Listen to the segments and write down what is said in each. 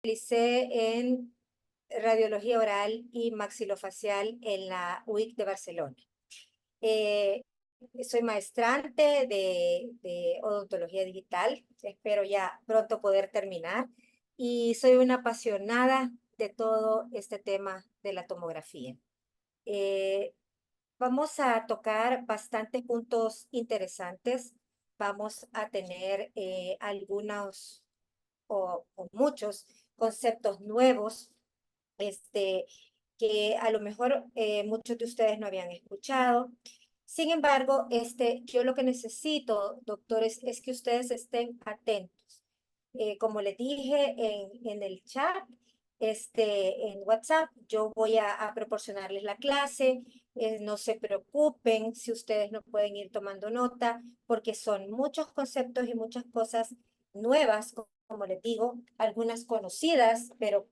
especialicé en radiología oral y maxilofacial en la UIC de Barcelona. Soy maestrante de odontología digital. Espero ya pronto poder terminar. Y soy una apasionada de todo este tema de la tomografía. Vamos a tocar bastantes puntos interesantes. Vamos a tener algunos o muchos conceptos nuevos que a lo mejor muchos de ustedes no habían escuchado. Sin embargo, yo lo que necesito, doctores, es que ustedes estén atentos. Como les dije en el chat, en WhatsApp, yo voy a proporcionarles la clase. No se preocupen si ustedes no pueden ir tomando nota, porque son muchos conceptos y muchas cosas nuevas, como les digo, algunas conocidas, pero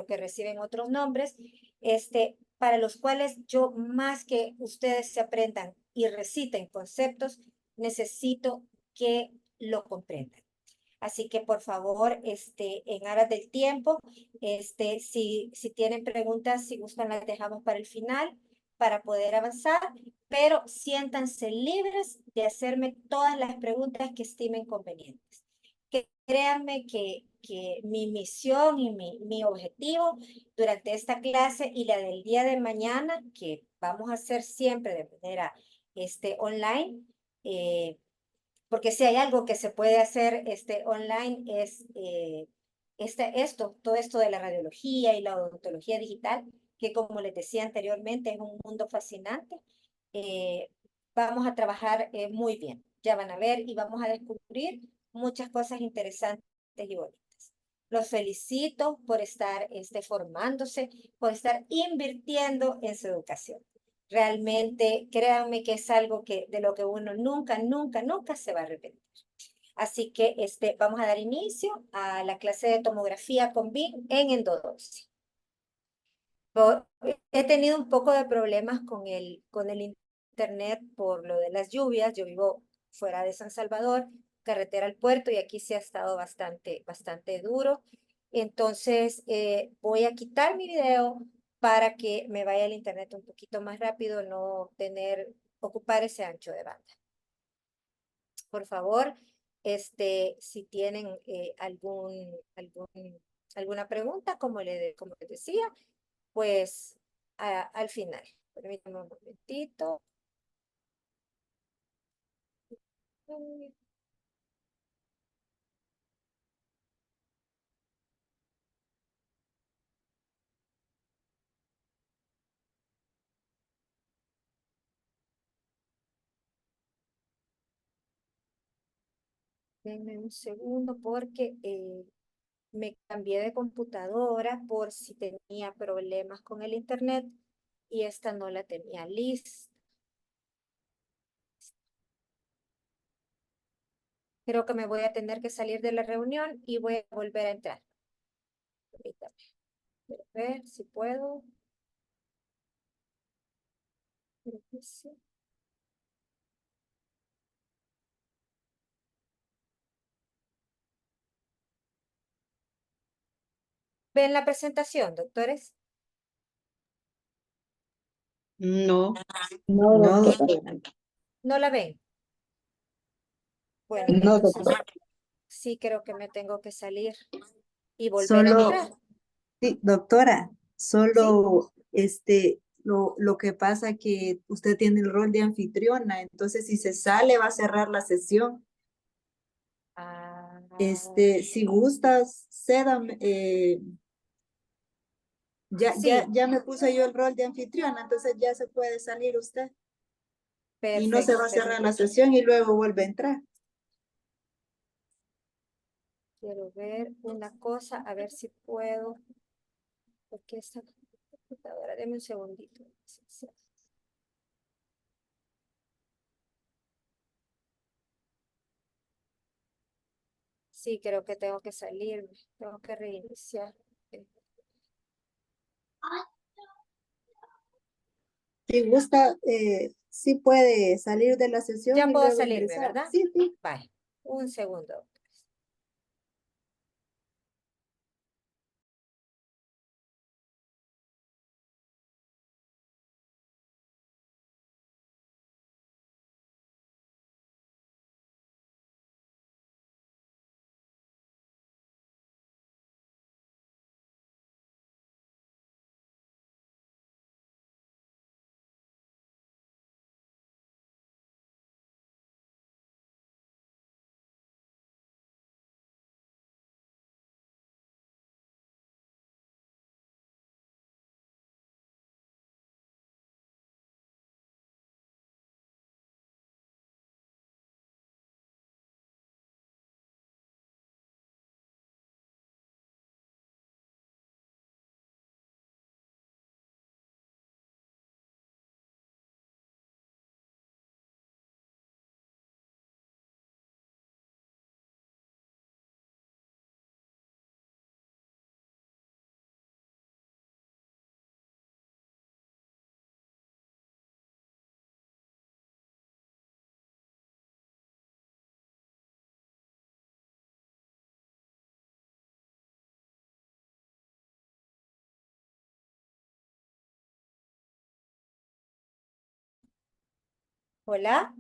que reciben otros nombres, para los cuales yo, más que ustedes se aprendan y reciten conceptos, necesito que lo comprendan. Así que por favor, en aras del tiempo, si tienen preguntas, si gustan, las dejamos para el final para poder avanzar, pero siéntanse libres de hacerme todas las preguntas que estimen convenientes. Créanme que mi misión y mi objetivo durante esta clase y la del día de mañana, que vamos a hacer siempre de manera online, porque si hay algo que se puede hacer online es todo esto de la radiología y la odontología digital, que como les decía anteriormente es un mundo fascinante. Eh, Vamos a trabajar muy bien, ya van a ver y vamos a descubrir muchas cosas interesantes y bonitas. Los felicito por estar formándose, por estar invirtiendo en su educación. Realmente, créanme que es algo de lo que uno nunca, nunca, nunca se va a arrepentir. Así que vamos a dar inicio a la clase de tomografía con BIM en endodoncia. He tenido un poco de problemas con el internet por lo de las lluvias. Yo vivo fuera de San Salvador, carretera al puerto, y aquí se ha estado bastante duro. Entonces, voy a quitar mi video para que me vaya el internet un poquito más rápido, no ocupar ese ancho de banda. Por favor, si tienen alguna pregunta, como les decía, pues al final. Permítanme un momentito. Denme un segundo porque me cambié de computadora por si tenía problemas con el internet y esta no la tenía lista. Creo que me voy a tener que salir de la reunión y voy a volver a entrar. Permítame. Quiero ver si puedo. Creo que sí. ¿Ven la presentación, doctores? No, No, no, doctora. doctora. ¿No la ven? Bueno, No, entonces doctora. sí creo que me tengo que salir y volver a Solo, entrar. sí, doctora, ¿Sí? solo lo que pasa que usted tiene el rol de anfitriona, entonces si se sale va a cerrar la sesión. Ah, Si gustas, cédame, sí, ya me puse yo el rol de anfitriona, entonces ya se puede salir usted y no se va perfecto. a cerrar la sesión y luego vuelve a entrar. Quiero ver una cosa, a ver si puedo. Porque esta computadora, deme un segundito. Sí, creo que tengo que salir, tengo que reiniciar. Si gusta, sí puede salir de la sesión Ya y puedo luego salirme, ingresar. ¿verdad? Sí, sí. Vale, un segundo. Hola.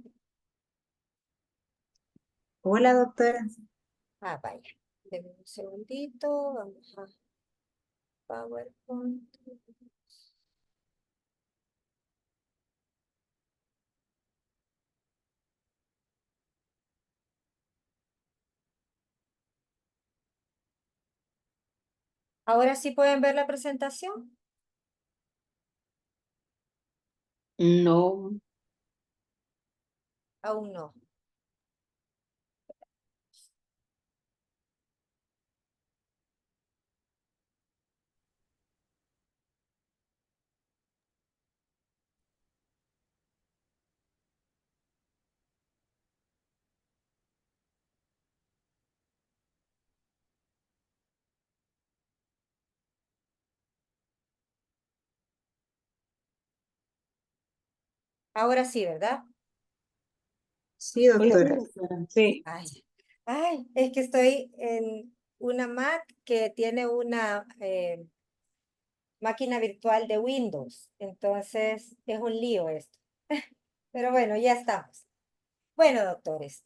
Hola, doctora. Ah, vaya. Deme un segundito. Vamos a PowerPoint. ¿Ahora sí pueden ver la presentación? No, Aún no. Ahora sí, ¿verdad? Sí, hola, doctora. doctora. Sí, Ay, ay, es que estoy en una Mac que tiene una máquina virtual de Windows. Entonces, es un lío esto. Pero bueno, ya estamos. Bueno, doctores,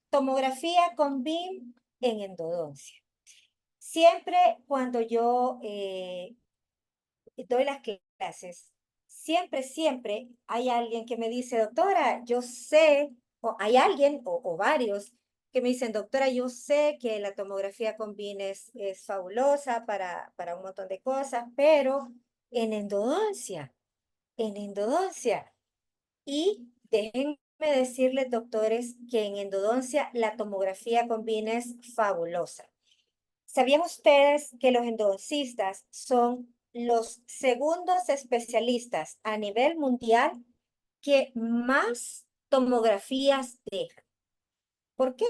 tomografía con BIM en endodoncia. Siempre cuando yo doy las clases, siempre hay alguien que me dice, doctora, yo sé, o hay alguien o varios que me dicen, doctora, yo sé que la tomografía con BIM es fabulosa para un montón de cosas, pero en endodoncia, en endodoncia. Y déjenme decirles, doctores, que en endodoncia la tomografía con BIM es fabulosa. ¿Sabían ustedes que los endodoncistas son los segundos especialistas a nivel mundial que más tomografías dejan? ¿Por qué?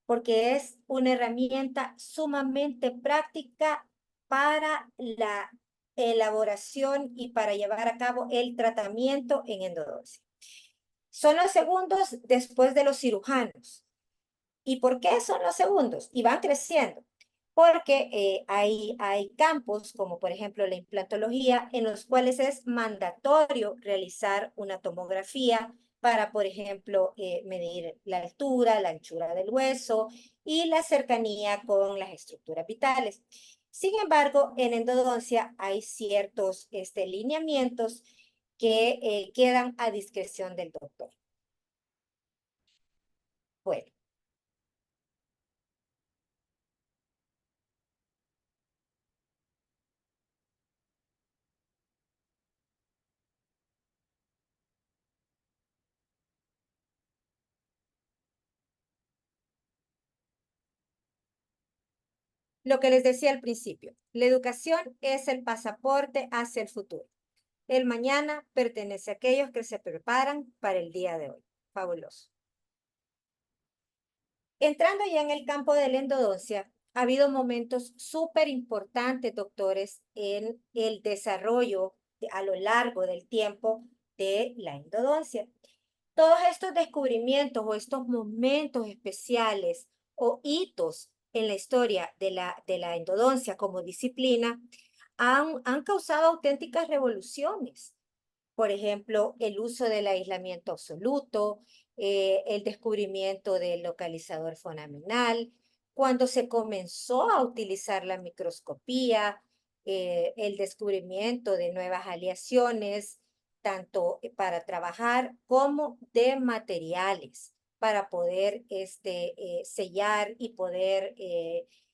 Porque es una herramienta sumamente práctica para la elaboración y para llevar a cabo el tratamiento en endodoncia. Son los segundos después de los cirujanos. ¿Y por qué son los segundos? Y van creciendo. Porque hay campos, como por ejemplo la implantología, en los cuales es mandatorio realizar una tomografía para, por ejemplo, medir la altura, la anchura del hueso y la cercanía con las estructuras vitales. Sin embargo, en endodoncia hay ciertos lineamientos que quedan a discreción del doctor. Bueno. Lo que les decía al principio, la educación es el pasaporte hacia el futuro. El mañana pertenece a aquellos que se preparan para el día de hoy. Fabuloso. Entrando ya en el campo de la endodoncia, ha habido momentos súper importantes, doctores, en el desarrollo a lo largo del tiempo de la endodoncia. Todos estos descubrimientos o estos momentos especiales o hitos en la historia de la endodoncia como disciplina han causado auténticas revoluciones. Por ejemplo, el uso del aislamiento absoluto, el descubrimiento del localizador fonaminal, cuando se comenzó a utilizar la microscopía, el descubrimiento de nuevas aleaciones, tanto para trabajar como de materiales, para poder sellar y poder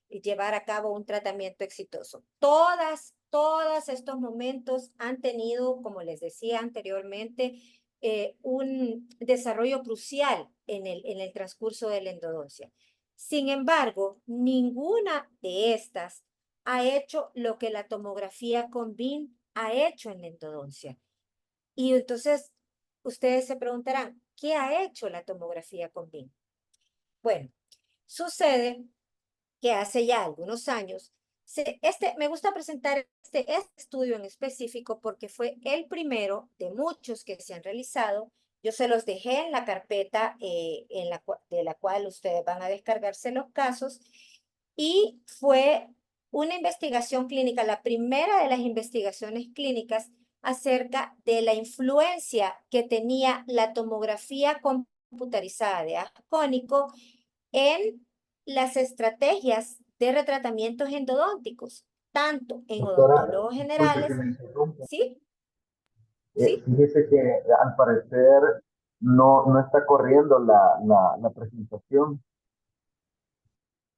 llevar a cabo un tratamiento exitoso. Todos estos momentos han tenido, como les decía anteriormente, un desarrollo crucial en el transcurso de la endodoncia. Sin embargo, ninguna de estas ha hecho lo que la tomografía con BIM ha hecho en la endodoncia. Y entonces, ustedes se preguntarán, ¿qué ha hecho la tomografía con BIM? Bueno, sucede que hace ya algunos años, me gusta presentar este estudio en específico porque fue el primero de muchos que se han realizado. Yo se los dejé en la carpeta de la cual ustedes van a descargarse los casos y fue una investigación clínica, la primera de las investigaciones clínicas acerca de la influencia que tenía la tomografía computarizada de haz cónico en las estrategias de retratamientos endodónticos, tanto en Doctora, odontólogos disculpe que generales, me interrumpa. ¿sí? ¿Sí? Fíjese que al parecer no está corriendo la presentación.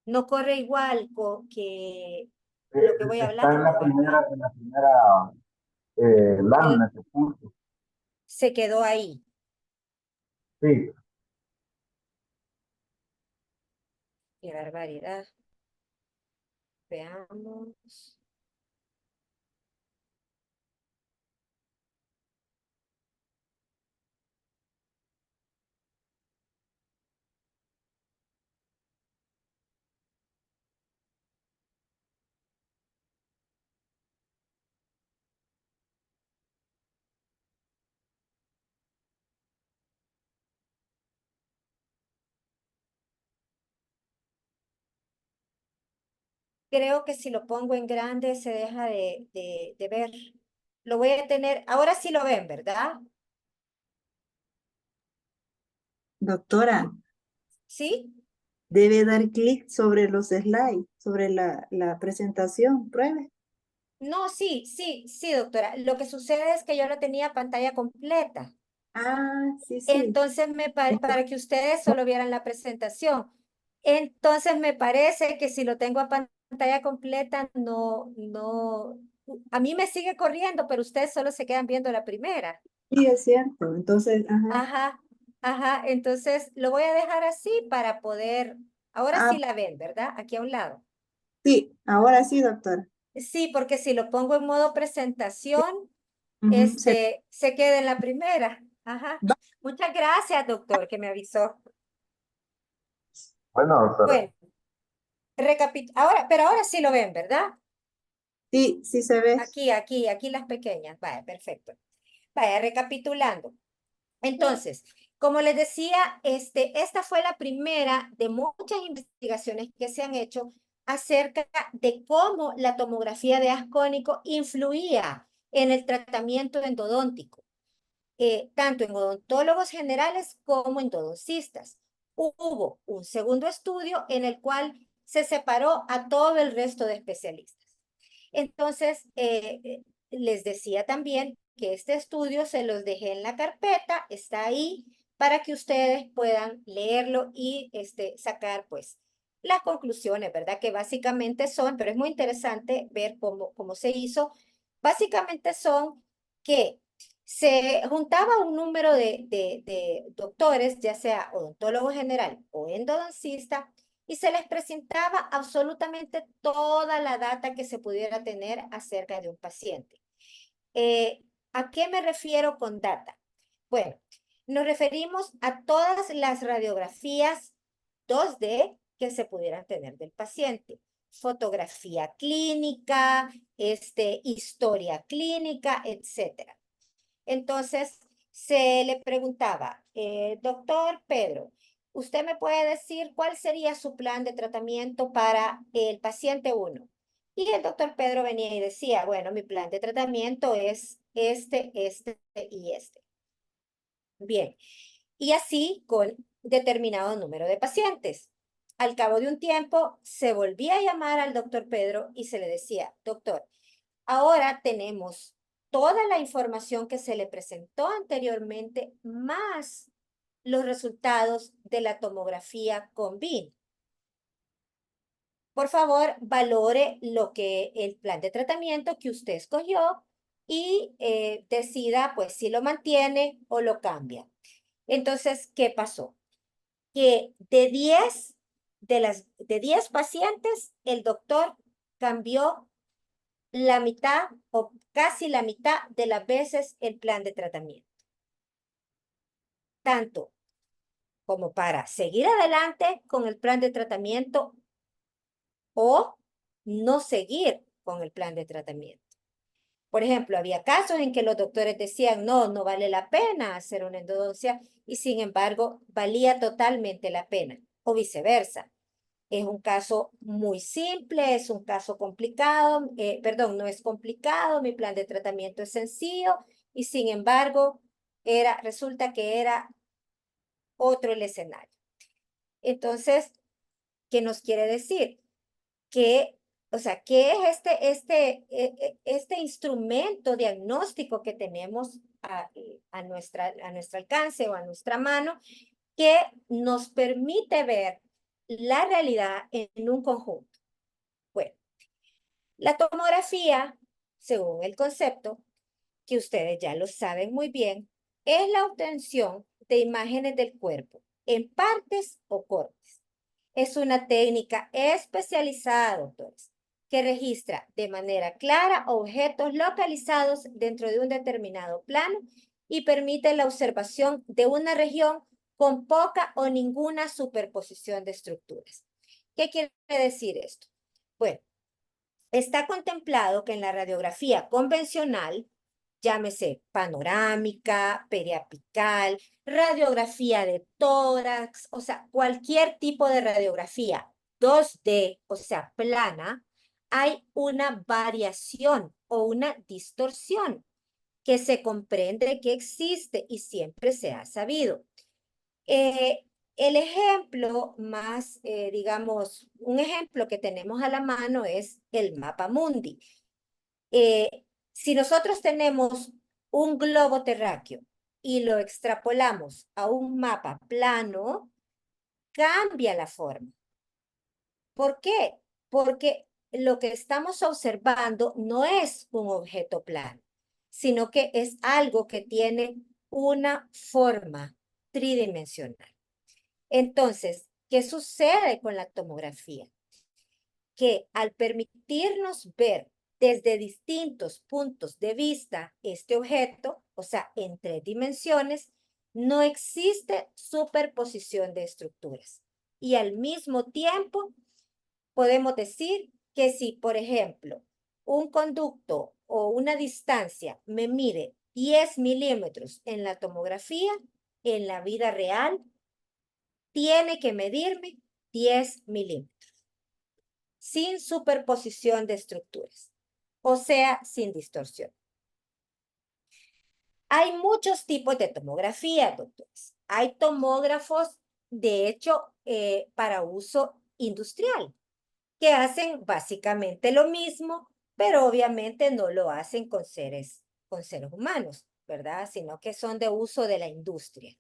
No corre igual que lo que voy Está hablando, ¿verdad? en la primera lámina que puso. Se quedó ahí. Sí, Qué barbaridad. Veamos. Creo que si lo pongo en grande se deja de ver. Lo voy a tener, ahora sí lo ven, ¿verdad? Doctora, ¿Sí? debe dar clic sobre los slides, sobre la presentación. Pruebe. No, sí, doctora. Lo que sucede es que yo no tenía pantalla completa. Ah, sí, sí. Entonces, para que ustedes solo vieran la presentación. Entonces, me parece que si lo tengo a pantalla completa, a mí me sigue corriendo, pero ustedes solo se quedan viendo la primera. Sí, es cierto. Entonces, ajá. Ajá, ajá. Entonces, lo voy a dejar así para poder, ahora Ah, sí la ven, ¿verdad? Aquí a un lado. sí, ahora sí, doctora. Sí, porque si lo pongo en modo presentación, Ujú, se queda en la primera. Ajá. va. Muchas gracias, doctor, que me avisó. bueno, doctora. Bueno, ahora, pero ahora sí lo ven, ¿verdad? Sí, sí se ve. Aquí las pequeñas. Vaya, perfecto. Vaya, recapitulando. Entonces, como les decía, esta fue la primera de muchas investigaciones que se han hecho acerca de cómo la tomografía de haz cónico influía en el tratamiento endodóntico, tanto en odontólogos generales como endodoncistas. Hubo un segundo estudio en el cual se separó a todo el resto de especialistas. Entonces, les decía también que este estudio se los dejé en la carpeta, está ahí para que ustedes puedan leerlo y sacar pues las conclusiones, ¿verdad? Que básicamente son, pero es muy interesante ver cómo se hizo, básicamente son que se juntaba un número de doctores, ya sea odontólogo general o endodoncista, y se les presentaba absolutamente toda la data que se pudiera tener acerca de un paciente. ¿A qué me refiero con data? Bueno, nos referimos a todas las radiografías 2D que se pudieran tener del paciente. Fotografía clínica, historia clínica, etcétera. Entonces, se le preguntaba, doctor Pedro, ¿usted me puede decir cuál sería su plan de tratamiento para el paciente 1? Y el doctor Pedro venía y decía, bueno, mi plan de tratamiento es este y este. Bien, y así con determinado número de pacientes. Al cabo de un tiempo, se volvía a llamar al doctor Pedro y se le decía, doctor, ahora tenemos toda la información que se le presentó anteriormente, más los resultados de la tomografía con BIN. Por favor, valore lo que el plan de tratamiento que usted escogió y decida pues si lo mantiene o lo cambia. Entonces, ¿qué pasó? Que de 10 pacientes, el doctor cambió la mitad o casi la mitad de las veces el plan de tratamiento. Tanto como para seguir adelante con el plan de tratamiento o no seguir con el plan de tratamiento. Por ejemplo, había casos en que los doctores decían, no vale la pena hacer una endodoncia y sin embargo valía totalmente la pena o viceversa. Es un caso muy simple, es un caso complicado, perdón, no es complicado, mi plan de tratamiento es sencillo y sin embargo resulta que era otro el escenario. Entonces, ¿qué nos quiere decir? Que, o sea, ¿qué es este instrumento diagnóstico que tenemos a nuestro alcance o a nuestra mano que nos permite ver la realidad en un conjunto? Bueno, la tomografía, según el concepto, que ustedes ya lo saben muy bien, es la obtención de imágenes del cuerpo en partes o cortes. Es una técnica especializada, doctores, que registra de manera clara objetos localizados dentro de un determinado plano y permite la observación de una región con poca o ninguna superposición de estructuras. ¿Qué quiere decir esto? Bueno, está contemplado que en la radiografía convencional, llámese panorámica, periapical, radiografía de tórax, o sea, cualquier tipo de radiografía 2D, o sea, plana, hay una variación o una distorsión que se comprende que existe y siempre se ha sabido. El ejemplo más, digamos, un ejemplo que tenemos a la mano es el mapa mundi. Si nosotros tenemos un globo terráqueo y lo extrapolamos a un mapa plano, cambia la forma. ¿Por qué? Porque lo que estamos observando no es un objeto plano, sino que es algo que tiene una forma tridimensional. Entonces, ¿qué sucede con la tomografía? Que al permitirnos ver desde distintos puntos de vista este objeto, o sea, en 3 dimensiones, no existe superposición de estructuras. Y al mismo tiempo, podemos decir que si, por ejemplo, un conducto o una distancia me mide 10 milímetros en la tomografía, en la vida real, tiene que medirme 10 milímetros, sin superposición de estructuras, o sea, sin distorsión. Hay muchos tipos de tomografía, doctores. Hay tomógrafos, de hecho, para uso industrial, que hacen básicamente lo mismo, pero obviamente no lo hacen con seres humanos, ¿verdad? Sino que son de uso de la industria.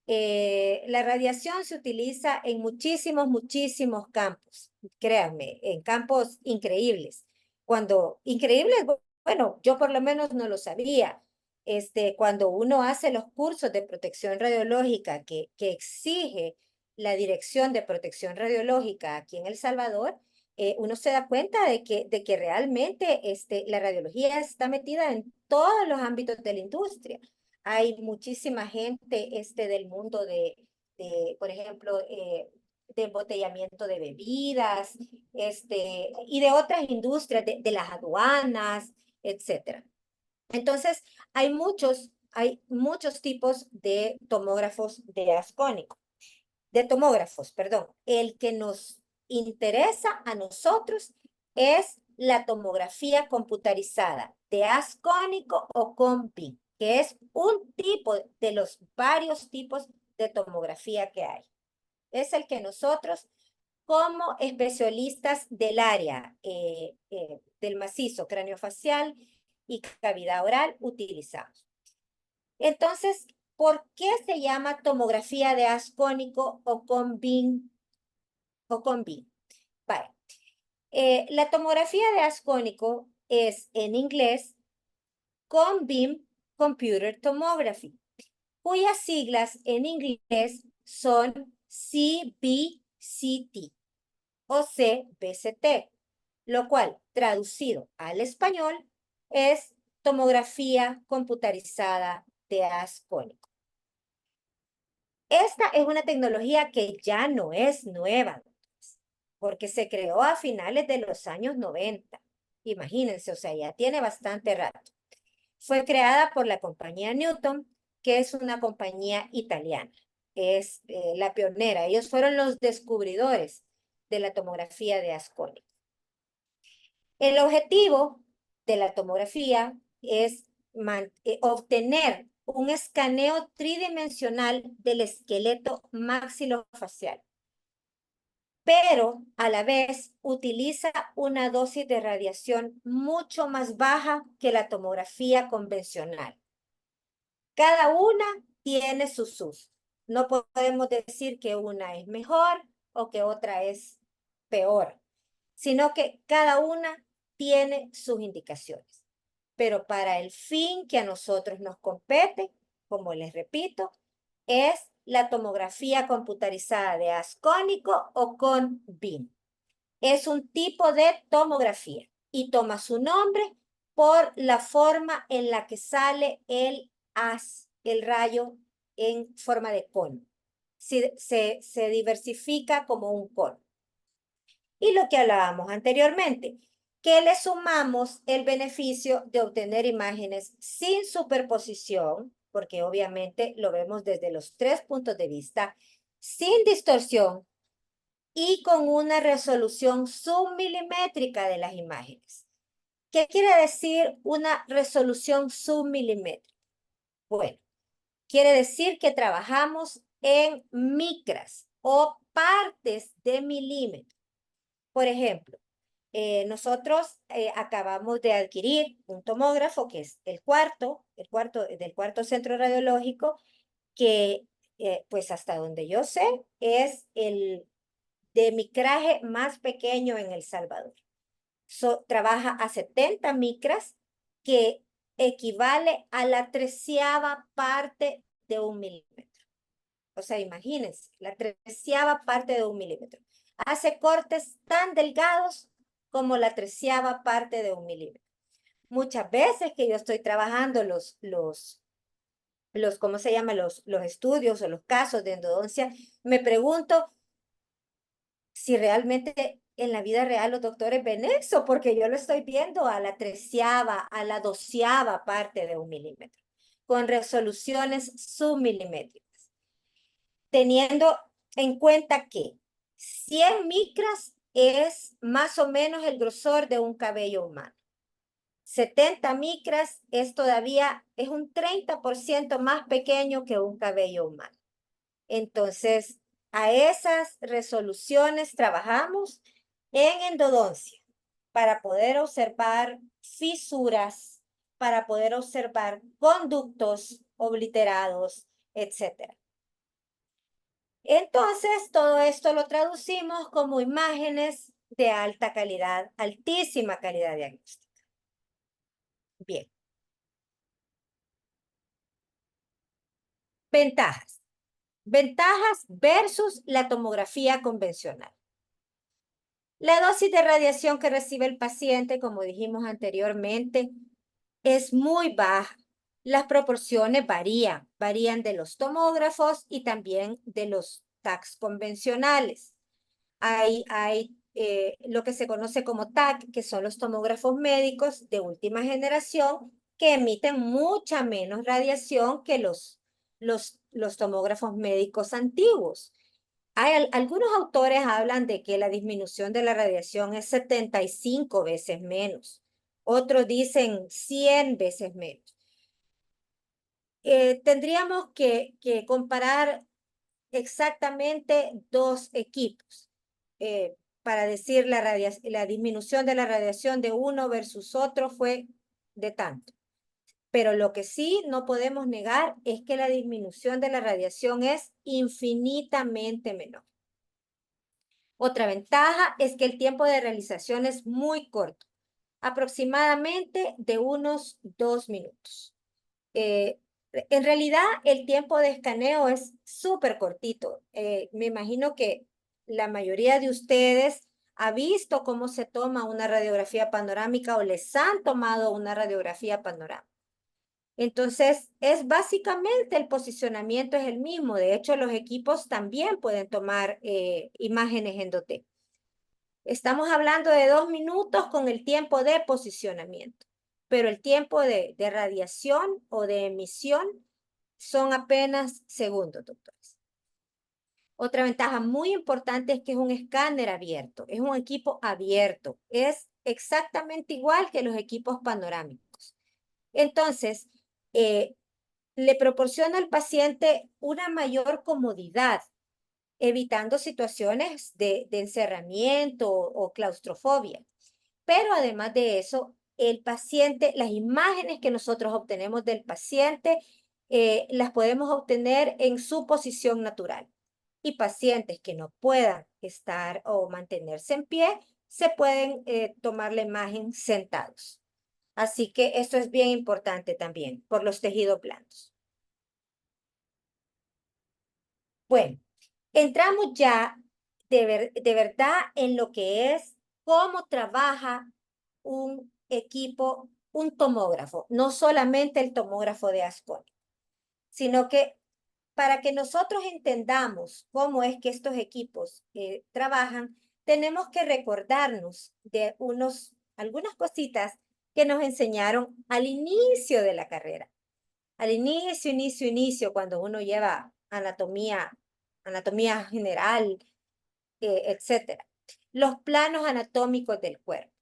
La radiación se utiliza en muchísimos campos, créanme, en campos increíbles. Increíbles, bueno, yo por lo menos no lo sabía. Cuando uno hace los cursos de protección radiológica que exige la Dirección de Protección Radiológica aquí en El Salvador, uno se da cuenta de que realmente la radiología está metida en todos los ámbitos de la industria. Hay muchísima gente del mundo por ejemplo, de embotellamiento de bebidas, y de otras industrias, de las aduanas, etcétera. Entonces, hay muchos tipos de tomógrafos, perdón. El que nos interesa a nosotros es la tomografía computarizada de haz cónico o con BIM, que es un tipo de los varios tipos de tomografía que hay. Es el que nosotros, como especialistas del área del macizo craneofacial y cavidad oral, utilizamos. Entonces, ¿por qué se llama tomografía de haz cónico o con BIM? Vale. La tomografía de haz cónico es en inglés con BIM Computer Tomography, cuyas siglas en inglés son CBCT o CBCT, lo cual traducido al español es tomografía computarizada de haz cónico. Esta es una tecnología que ya no es nueva, porque se creó a finales de los años 90. Imagínense, o sea, ya tiene bastante rato. Fue creada por la compañía Newton, que es una compañía italiana. Es la pionera. Ellos fueron los descubridores de la tomografía de haz cónico. El objetivo de la tomografía es obtener un escaneo tridimensional del esqueleto maxilofacial, pero a la vez utiliza una dosis de radiación mucho más baja que la tomografía convencional. Cada una tiene sus usos. No podemos decir que una es mejor o que otra es peor, sino que cada una tiene sus indicaciones. Pero para el fin que a nosotros nos compete, como les repito, es la tomografía computarizada de haz cónico o con BIM. Es un tipo de tomografía y toma su nombre por la forma en la que sale el haz, el rayo en forma de cono. Se diversifica como un cono. Y lo que hablábamos anteriormente, que le sumamos el beneficio de obtener imágenes sin superposición, porque obviamente lo vemos desde los 3 puntos de vista, sin distorsión y con una resolución submilimétrica de las imágenes. ¿Qué quiere decir una resolución submilimétrica? Bueno, quiere decir que trabajamos en micras o partes de milímetro. Por ejemplo, nosotros acabamos de adquirir un tomógrafo que es del cuarto centro radiológico, que pues hasta donde yo sé es el de micraje más pequeño en El Salvador. Trabaja a 70 micras, que equivale a la 13ª parte de un milímetro. O sea, imagínense, la 13ª parte de un milímetro. Hace cortes tan delgados como la 13ª parte de un milímetro. Muchas veces que yo estoy trabajando ¿cómo se llama? Los estudios o los casos de endodoncia, me pregunto si realmente en la vida real los doctores ven eso, porque yo lo estoy viendo a la 13ª, a la 12ª parte de un milímetro, con resoluciones submilimétricas, teniendo en cuenta que 100 micras es más o menos el grosor de un cabello humano. 70 micras es un 30% más pequeño que un cabello humano. Entonces, a esas resoluciones trabajamos en endodoncia para poder observar fisuras, para poder observar conductos obliterados, etc. Entonces, todo esto lo traducimos como imágenes de alta calidad, altísima calidad diagnóstica. Bien. Ventajas. Ventajas versus la tomografía convencional. La dosis de radiación que recibe el paciente, como dijimos anteriormente, es muy baja. Las proporciones varían de los tomógrafos y también de los TACs convencionales. Hay lo que se conoce como TAC, que son los tomógrafos médicos de última generación, que emiten mucha menos radiación que los tomógrafos médicos antiguos. Algunos autores hablan de que la disminución de la radiación es 75 veces menos. Otros dicen 100 veces menos. Tendríamos que comparar exactamente dos equipos para decir la disminución de la radiación de uno versus otro fue de tanto. Pero lo que sí no podemos negar es que la disminución de la radiación es infinitamente menor. Otra ventaja es que el tiempo de realización es muy corto, aproximadamente de unos 2 minutos. En realidad, el tiempo de escaneo es súper cortito. Me imagino que la mayoría de ustedes ha visto cómo se toma una radiografía panorámica o les han tomado una radiografía panorámica. Entonces, es básicamente el posicionamiento es el mismo. De hecho, los equipos también pueden tomar imágenes en DOT. Estamos hablando de 2 minutos con el tiempo de posicionamiento, pero el tiempo de radiación o de emisión son apenas segundos, doctores. Otra ventaja muy importante es que es un escáner abierto, es un equipo abierto, es exactamente igual que los equipos panorámicos. Entonces, le proporciona al paciente una mayor comodidad, evitando situaciones de encerramiento o claustrofobia. Pero además de eso, el paciente, las imágenes que nosotros obtenemos del paciente, las podemos obtener en su posición natural. Y pacientes que no puedan estar o mantenerse en pie, se pueden tomar la imagen sentados. Así que esto es bien importante también por los tejidos blandos. Bueno, entramos ya de verdad en lo que es cómo trabaja un equipo, un tomógrafo, no solamente el tomógrafo de Asconi, sino que para que nosotros entendamos cómo es que estos equipos trabajan, tenemos que recordarnos de algunas cositas que nos enseñaron al inicio de la carrera. Al inicio, cuando uno lleva anatomía general, etcétera. Los planos anatómicos del cuerpo.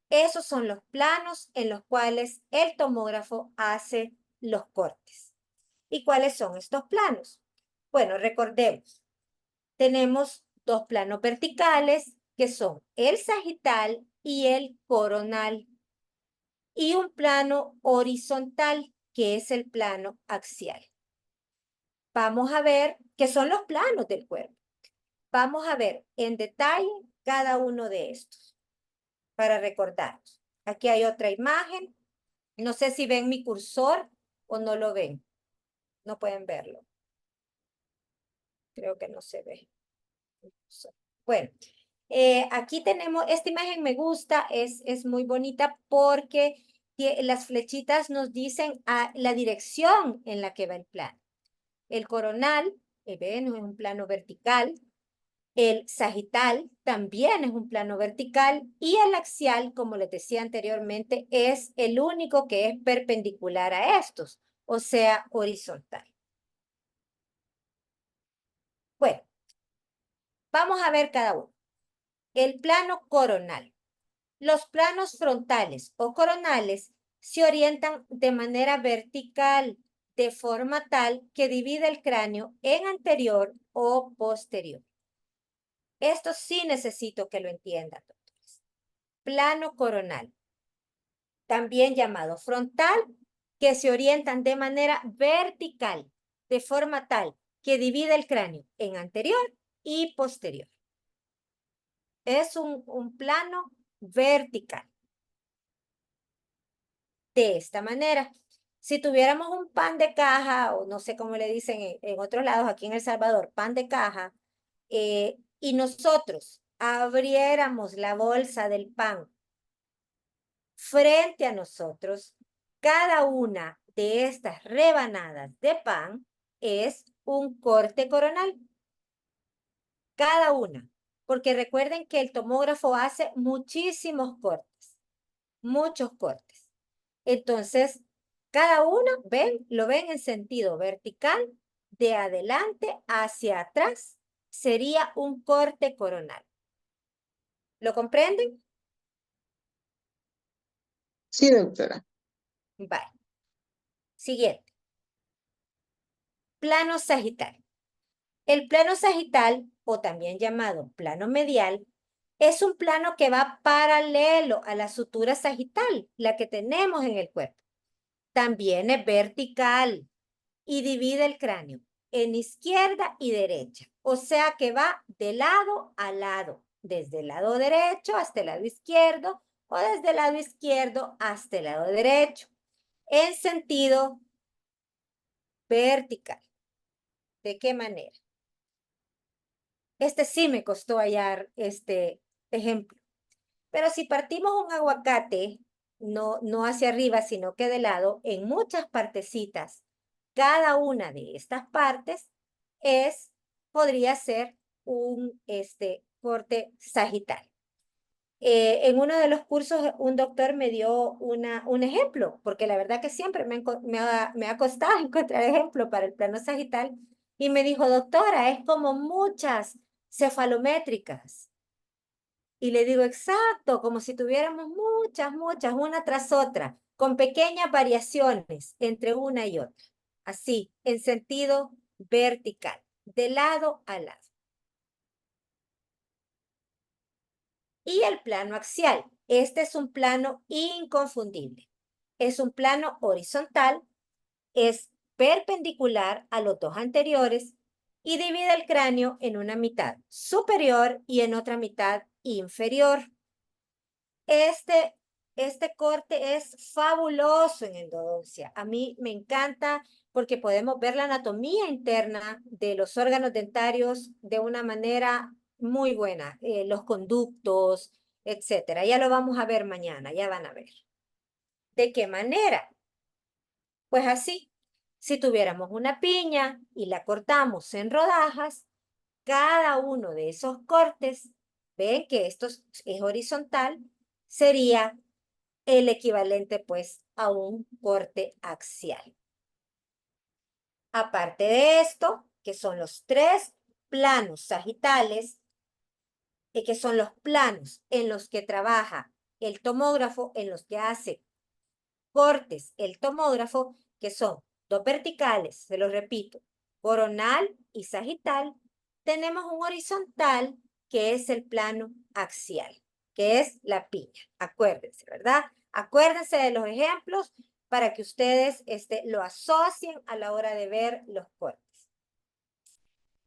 Esos son los planos en los cuales el tomógrafo hace los cortes. ¿Y cuáles son estos planos? Bueno, recordemos, tenemos dos planos verticales que son el sagital y el coronal, y un plano horizontal que es el plano axial. Vamos a ver qué son los planos del cuerpo. Vamos a ver en detalle cada uno de estos para recordarnos. Aquí hay otra imagen. No sé si ven mi cursor o no lo ven. No pueden verlo. Creo que no se ve. Bueno, aquí tenemos, esta imagen me gusta, es muy bonita porque las flechitas nos dicen la dirección en la que va el plano. El coronal, ven, es un plano vertical. El sagital también es un plano vertical y el axial, como les decía anteriormente, es el único que es perpendicular a estos, o sea, horizontal. Bueno, vamos a ver cada uno. El plano coronal. Los planos frontales o coronales se orientan de manera vertical, de forma tal que divide el cráneo en anterior o posterior. Esto sí necesito que lo entiendan, doctores. Plano coronal, también llamado frontal, que se orientan de manera vertical, de forma tal que divide el cráneo en anterior y posterior. Es un plano vertical. De esta manera, si tuviéramos un pan de caja, o no sé cómo le dicen en otros lados, aquí en El Salvador, pan de caja, y nosotros abriéramos la bolsa del pan frente a nosotros, cada una de estas rebanadas de pan es un corte coronal. Cada una. Porque recuerden que el tomógrafo hace muchísimos cortes, muchos cortes. Entonces, cada uno, ven, lo ven en sentido vertical, de adelante hacia atrás, sería un corte coronal. ¿Lo comprenden? Sí, doctora. Vale. Siguiente. Plano sagital. El plano sagital, o también llamado plano medial, es un plano que va paralelo a la sutura sagital, la que tenemos en el cuerpo. También es vertical y divide el cráneo en izquierda y derecha. O sea que va de lado a lado, desde el lado derecho hasta el lado izquierdo o desde el lado izquierdo hasta el lado derecho, en sentido vertical. ¿De qué manera? Este sí me costó hallar este ejemplo. Pero si partimos un aguacate, no hacia arriba, sino que de lado, en muchas partecitas, cada una de estas partes podría ser un corte sagital. En uno de los cursos, un doctor me dio un ejemplo, porque la verdad que siempre me ha costado encontrar ejemplo para el plano sagital, Y me dijo, doctora, es como muchas cefalométricas. Y le digo, exacto, como si tuviéramos muchas, una tras otra, con pequeñas variaciones entre una y otra. Así, en sentido vertical, de lado a lado. Y el plano axial. Este es un plano inconfundible. Es un plano horizontal, es perpendicular a los dos anteriores y divide el cráneo en una mitad superior y en otra mitad inferior. Este corte es fabuloso en endodoncia. A mí me encanta porque podemos ver la anatomía interna de los órganos dentarios de una manera muy buena, los conductos, etcétera. Ya lo vamos a ver mañana, ya van a ver. ¿De qué manera? Pues así, si tuviéramos una piña y la cortamos en rodajas, cada uno de esos cortes, ven que esto es horizontal, sería el equivalente pues a un corte axial. Aparte de esto, que son los tres planos sagitales, y que son los planos en los que trabaja el tomógrafo, en los que hace cortes el tomógrafo, que son dos verticales, se los repito, coronal y sagital, tenemos un horizontal que es el plano axial, que es la piña. Acuérdense, ¿verdad? Acuérdense de los ejemplos para que ustedes lo asocien a la hora de ver los cortes.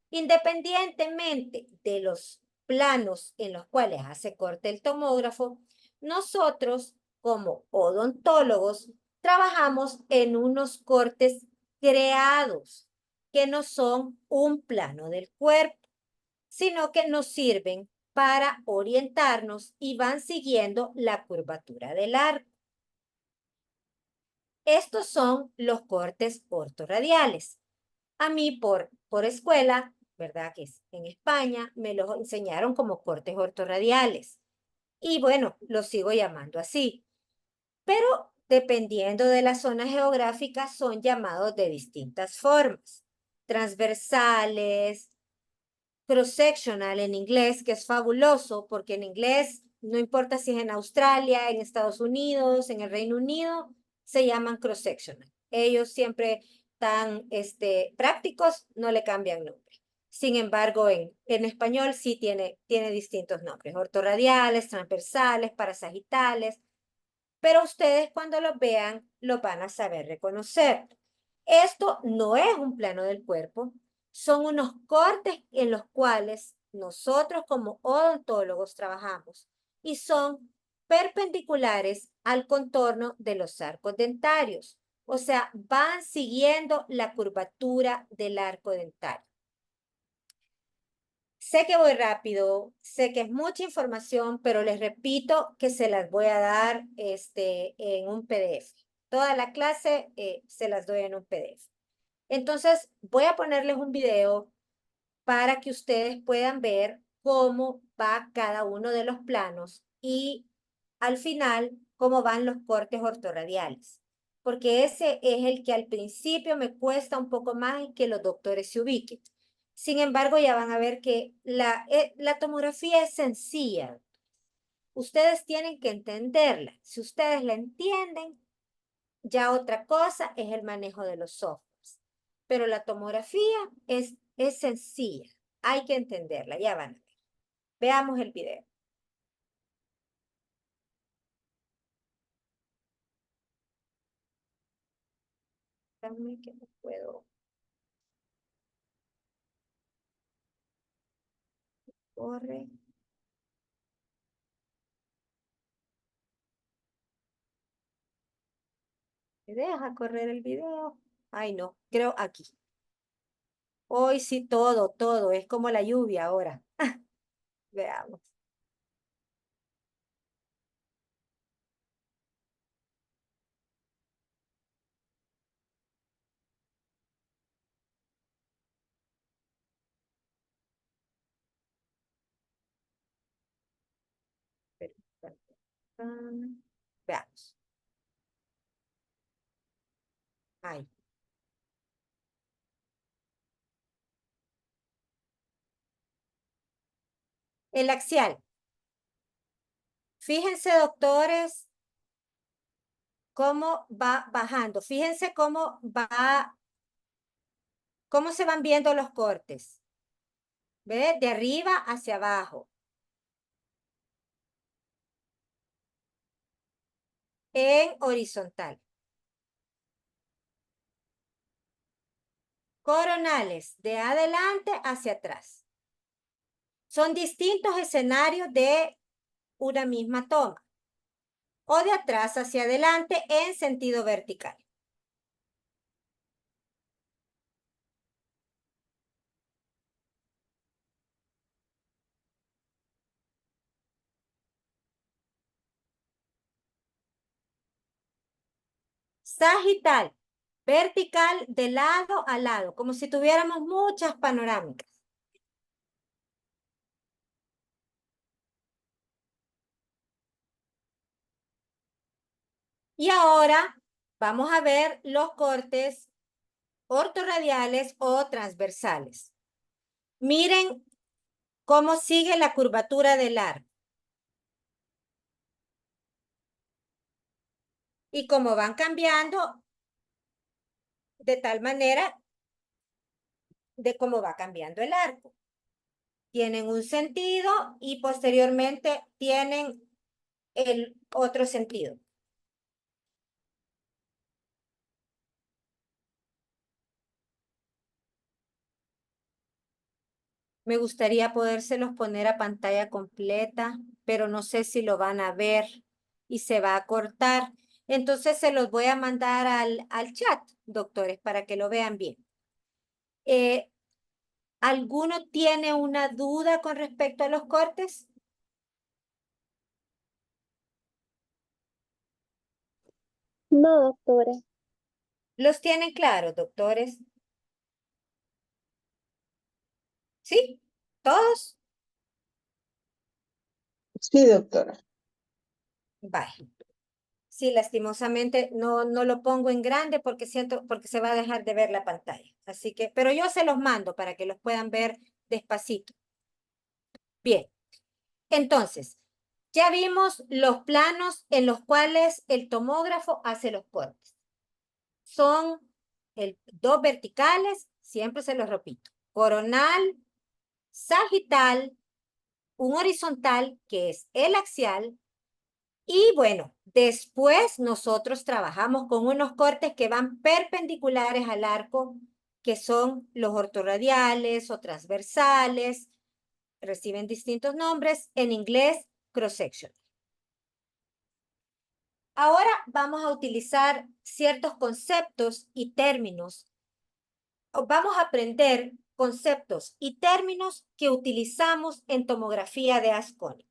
Independientemente de los planos en los cuales hace corte el tomógrafo, nosotros como odontólogos trabajamos en unos cortes creados que no son un plano del cuerpo, sino que nos sirven para orientarnos y van siguiendo la curvatura del arco. Estos son los cortes ortorradiales. A mí por escuela, ¿verdad? Que es en España, me los enseñaron como cortes ortorradiales. Y bueno, los sigo llamando así. Pero dependiendo de la zona geográfica, son llamados de distintas formas. Transversales, cross-sectional en inglés, que es fabuloso, porque en inglés, no importa si es en Australia, en Estados Unidos, en el Reino Unido, se llaman cross-sectional. Ellos siempre tan prácticos, no le cambian nombre. Sin embargo, en español sí tiene distintos nombres, ortorradiales, transversales, parasagitales, pero ustedes cuando los vean, los van a saber reconocer. Esto no es un plano del cuerpo, son unos cortes en los cuales nosotros como odontólogos trabajamos y son perpendiculares al contorno de los arcos dentarios. O sea, van siguiendo la curvatura del arco dentario. Sé que voy rápido, sé que es mucha información, pero les repito que se las voy a dar en un PDF. Toda la clase se las doy en un PDF. Entonces, voy a ponerles un video para que ustedes puedan ver cómo va cada uno de los planos y al final cómo van los cortes ortorradiales. Porque ese es el que al principio me cuesta un poco más y que los doctores se ubiquen. Sin embargo, ya van a ver que la tomografía es sencilla. Ustedes tienen que entenderla. Si ustedes la entienden, ya otra cosa es el manejo de los softwares. Pero la tomografía es sencilla. Hay que entenderla. Ya van a ver. Veamos el video. Dame que no puedo. Corre. ¿Me deja correr el video? Ay, no. Creo aquí. Hoy sí, todo. Es como la lluvia ahora. Veamos. Veamos. Ay. el axial. Fíjense, doctores, cómo va bajando. Fíjense cómo se van viendo los cortes. ¿Ve? De arriba hacia abajo. En horizontal. Coronales, de adelante hacia atrás. Son distintos escenarios de una misma toma. O de atrás hacia adelante en sentido vertical. Sagital, vertical de lado a lado, como si tuviéramos muchas panorámicas. Y ahora vamos a ver los cortes ortorradiales o transversales. Miren cómo sigue la curvatura del arco. Y cómo van cambiando de tal manera de cómo va cambiando el arco. Tienen un sentido y posteriormente tienen el otro sentido. Me gustaría podérselos poner a pantalla completa, pero no sé si lo van a ver y se va a cortar. Entonces se los voy a mandar al chat, doctores, para que lo vean bien. ¿Alguno tiene una duda con respecto a los cortes? No, doctora. ¿Los tienen claros, doctores? ¿Sí? ¿Todos? Sí, doctora. Vale. Sí, lastimosamente no lo pongo en grande porque porque se va a dejar de ver la pantalla. Así que, pero yo se los mando para que los puedan ver despacito. Bien. Entonces, ya vimos los planos en los cuales el tomógrafo hace los cortes. Son dos verticales, siempre se los repito. Coronal, sagital, un horizontal que es el axial. Y bueno, después nosotros trabajamos con unos cortes que van perpendiculares al arco, que son los ortorradiales o transversales. Reciben distintos nombres. En inglés, cross-section. Ahora vamos a utilizar ciertos conceptos y términos. Vamos a aprender conceptos y términos que utilizamos en tomografía de haz cónico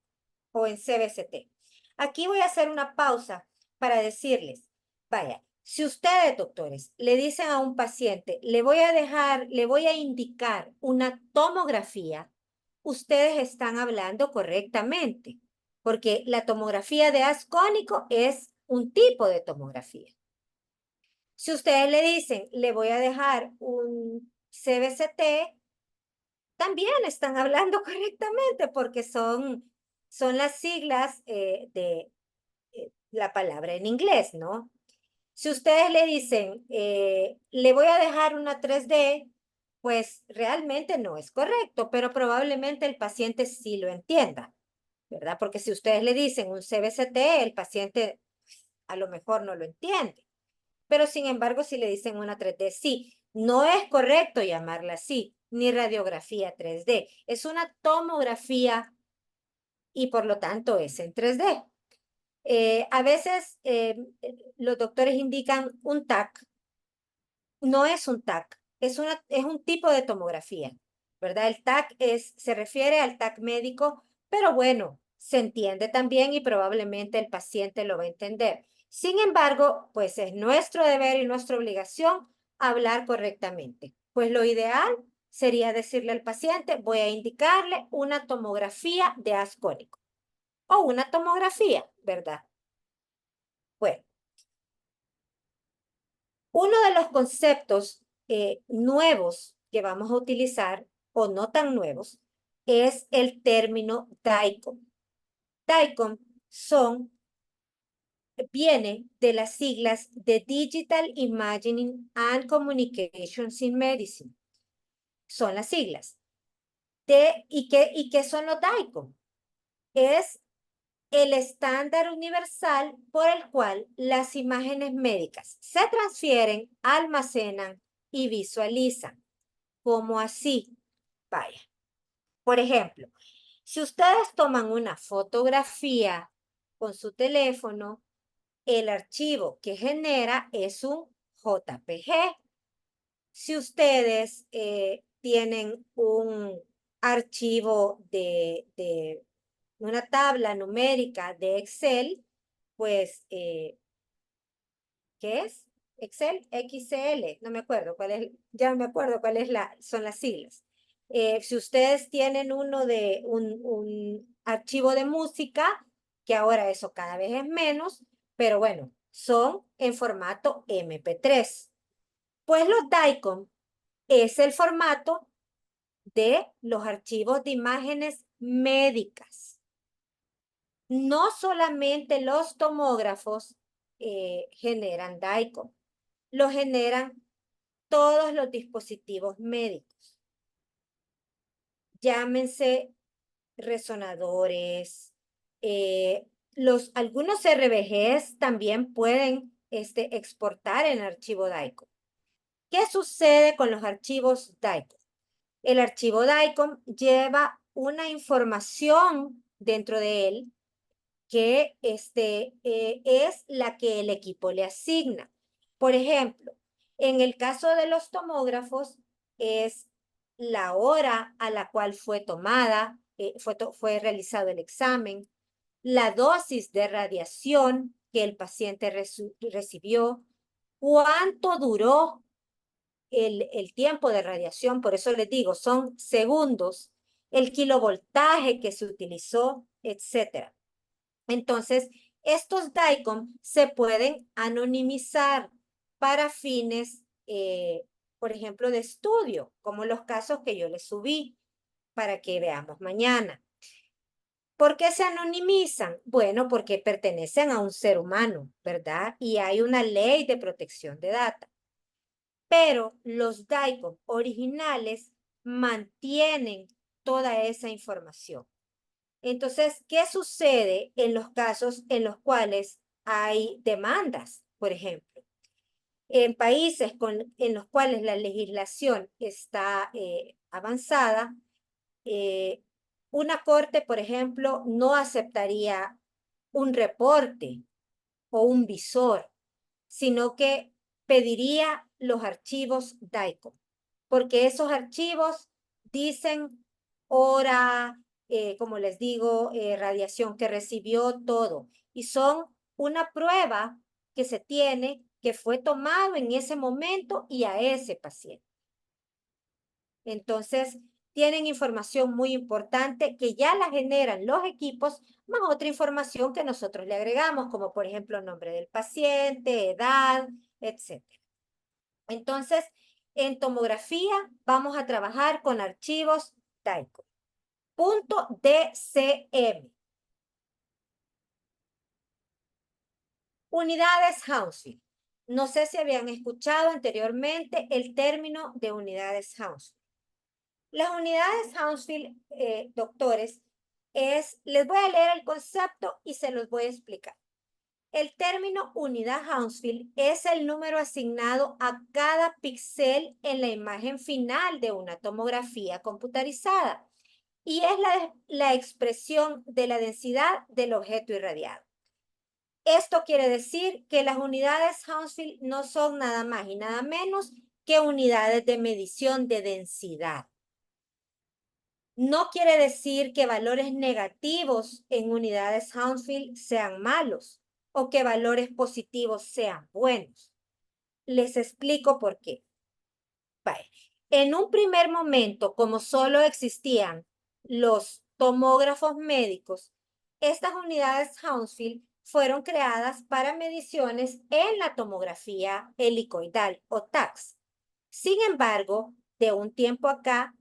o en CBCT. Aquí voy a hacer una pausa para decirles, vaya, si ustedes, doctores, le dicen a un paciente, le voy a indicar una tomografía, ustedes están hablando correctamente, porque la tomografía de haz cónico es un tipo de tomografía. Si ustedes le dicen, le voy a dejar un CBCT, también están hablando correctamente porque son las siglas de la palabra en inglés, ¿no? Si ustedes le dicen, le voy a dejar una 3D, pues realmente no es correcto, pero probablemente el paciente sí lo entienda, ¿verdad? Porque si ustedes le dicen un CBCT, el paciente a lo mejor no lo entiende. Pero sin embargo, si le dicen una 3D, sí, no es correcto llamarla así, ni radiografía 3D. Es una tomografía y por lo tanto es en 3D. A veces los doctores indican un TAC. No es un TAC, es un tipo de tomografía, ¿verdad? El TAC se refiere al TAC médico, pero bueno, se entiende también y probablemente el paciente lo va a entender. Sin embargo, pues es nuestro deber y nuestra obligación hablar correctamente. Pues lo ideal sería decirle al paciente, voy a indicarle una tomografía de haz cónico o una tomografía, ¿verdad? Bueno, uno de los conceptos nuevos que vamos a utilizar, o no tan nuevos, es el término DICOM. DICOM viene de las siglas de Digital Imaging and Communications in Medicine. Son las siglas. ¿Y qué son los DICOM? Es el estándar universal por el cual las imágenes médicas se transfieren, almacenan y visualizan. ¿Cómo así? Vaya. Por ejemplo, si ustedes toman una fotografía con su teléfono, el archivo que genera es un JPG. Si ustedes tienen un archivo de una tabla numérica de Excel, pues, ¿qué es? Excel, XL, no me acuerdo cuál es, ya no me acuerdo cuáles son las siglas. Si ustedes tienen un archivo de música, que ahora eso cada vez es menos, pero bueno, son en formato MP3. Pues los DICOM es el formato de los archivos de imágenes médicas. No solamente los tomógrafos generan DICOM, lo generan todos los dispositivos médicos. Llámense resonadores, algunos RBGs también pueden exportar en archivo DICOM. ¿Qué sucede con los archivos DICOM? El archivo DICOM lleva una información dentro de él que es la que el equipo le asigna. Por ejemplo, en el caso de los tomógrafos, es la hora a la cual fue tomada, fue realizado el examen, la dosis de radiación que el paciente recibió, cuánto duró el tiempo de radiación, por eso les digo, son segundos, el kilovoltaje que se utilizó, etcétera. Entonces, estos DICOM se pueden anonimizar para fines, por ejemplo, de estudio, como los casos que yo les subí para que veamos mañana. ¿Por qué se anonimizan? Bueno, porque pertenecen a un ser humano, ¿verdad? Y hay una ley de protección de datos. Pero los DICOM originales mantienen toda esa información. Entonces, ¿qué sucede en los casos en los cuales hay demandas, por ejemplo? En países en los cuales la legislación está avanzada, una corte, por ejemplo, no aceptaría un reporte o un visor, sino que pediría los archivos DICOM, porque esos archivos dicen hora, como les digo, radiación que recibió, todo. Y son una prueba que se tiene que fue tomado en ese momento y a ese paciente. Entonces, tienen información muy importante que ya la generan los equipos, más otra información que nosotros le agregamos, como por ejemplo nombre del paciente, edad, etc. Entonces, en tomografía vamos a trabajar con archivos DICOM. Punto DCM. Unidades Hounsfield. No sé si habían escuchado anteriormente el término de unidades Hounsfield. Las unidades Hounsfield, doctores, les voy a leer el concepto y se los voy a explicar. El término unidad Hounsfield es el número asignado a cada píxel en la imagen final de una tomografía computarizada y es la expresión de la densidad del objeto irradiado. Esto quiere decir que las unidades Hounsfield no son nada más y nada menos que unidades de medición de densidad. No quiere decir que valores negativos en unidades Hounsfield sean malos o que valores positivos sean buenos. Les explico por qué. Vale. En un primer momento, como solo existían los tomógrafos médicos, estas unidades Hounsfield fueron creadas para mediciones en la tomografía helicoidal o TACS. Sin embargo, de un tiempo acá,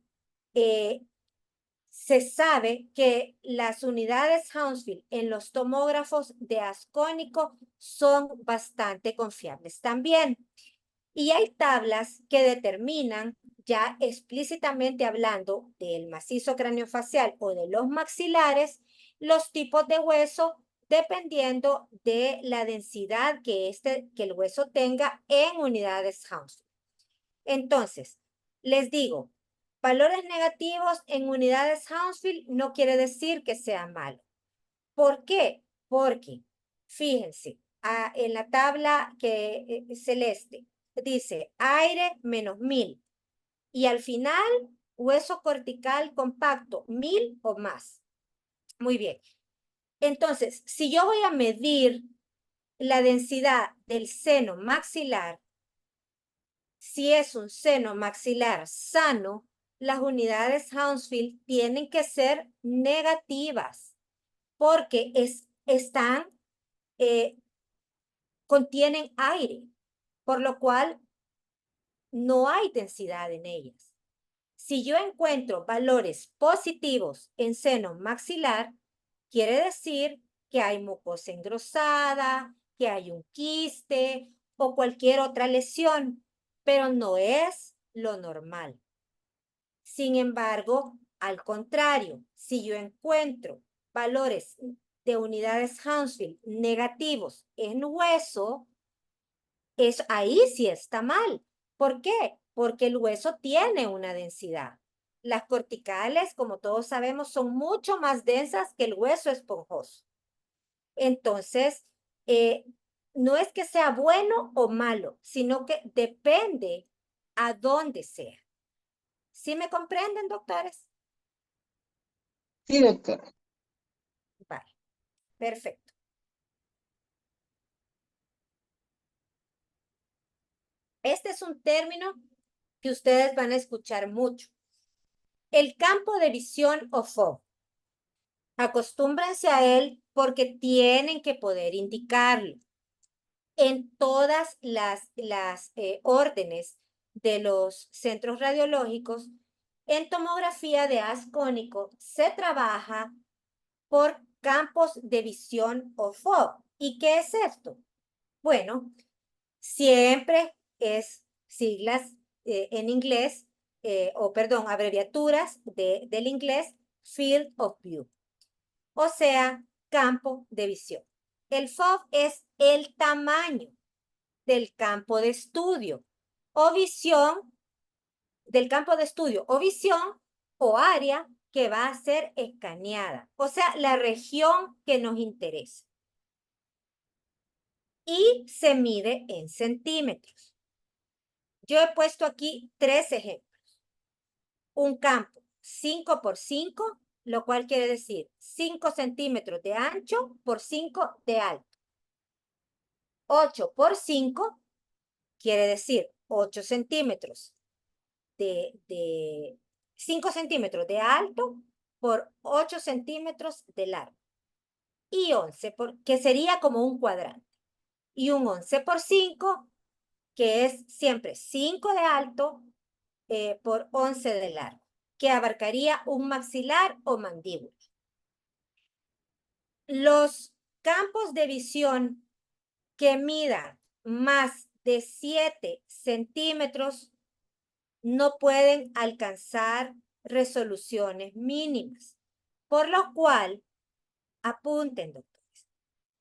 se sabe que las unidades Hounsfield en los tomógrafos de ascónico son bastante confiables también. Y hay tablas que determinan, ya explícitamente hablando del macizo craneofacial o de los maxilares, los tipos de hueso dependiendo de la densidad que el hueso tenga en unidades Hounsfield. Entonces, les digo, valores negativos en unidades Hounsfield no quiere decir que sea malo. ¿Por qué? Porque, fíjense, en la tabla celeste dice aire -1000 y al final hueso cortical compacto 1000 o más. Muy bien. Entonces, si yo voy a medir la densidad del seno maxilar, si es un seno maxilar sano, las unidades Hounsfield tienen que ser negativas porque contienen aire, por lo cual no hay densidad en ellas. Si yo encuentro valores positivos en seno maxilar, quiere decir que hay mucosa engrosada, que hay un quiste o cualquier otra lesión, pero no es lo normal. Sin embargo, al contrario, si yo encuentro valores de unidades Hounsfield negativos en hueso, ahí sí está mal. ¿Por qué? Porque el hueso tiene una densidad. Las corticales, como todos sabemos, son mucho más densas que el hueso esponjoso. Entonces, no es que sea bueno o malo, sino que depende a dónde sea. ¿Sí me comprenden, doctores? Sí, doctora. Vale, perfecto. Este es un término que ustedes van a escuchar mucho. El campo de visión o FOV. Acostúmbrense a él porque tienen que poder indicarlo. En todas las órdenes de los centros radiológicos, en tomografía de ascónico se trabaja por campos de visión o FOV. ¿Y qué es esto? Bueno, siempre es siglas en inglés, abreviaturas del inglés, Field of View, o sea, campo de visión. El FOV es el tamaño del campo de estudio o visión, del campo de estudio o visión o área que va a ser escaneada, o sea, la región que nos interesa. Y se mide en centímetros. Yo he puesto aquí 3 ejemplos. Un campo 5 por 5, lo cual quiere decir 5 centímetros de ancho por 5 de alto. 8 por 5 quiere decir 8 centímetros 5 centímetros de alto por 8 centímetros de largo. Y 11, que sería como un cuadrante. Y un 11 por 5, que es siempre 5 de alto por 11 de largo, que abarcaría un maxilar o mandíbula. Los campos de visión que midan más de 7 centímetros no pueden alcanzar resoluciones mínimas, por lo cual, apunten, doctores,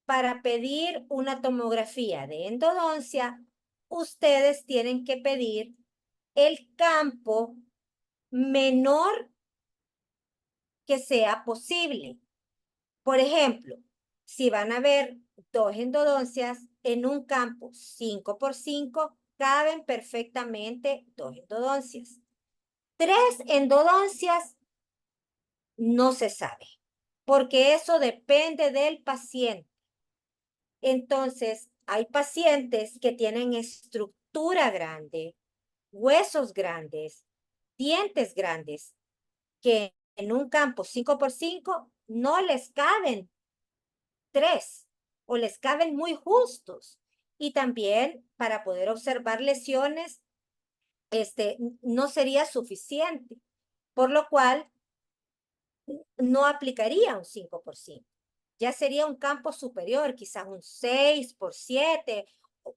para pedir una tomografía de endodoncia, ustedes tienen que pedir el campo menor que sea posible. Por ejemplo, si van a ver 2 endodoncias en un campo 5 por 5, caben perfectamente 2 endodoncias. 3 endodoncias no se sabe, porque eso depende del paciente. Entonces, hay pacientes que tienen estructura grande, huesos grandes, dientes grandes, que en un campo 5 por 5 no les caben 3 o les caben muy justos. Y también para poder observar lesiones, no sería suficiente. Por lo cual, no aplicaría un 5%. Ya sería un campo superior, quizás un 6 por 7.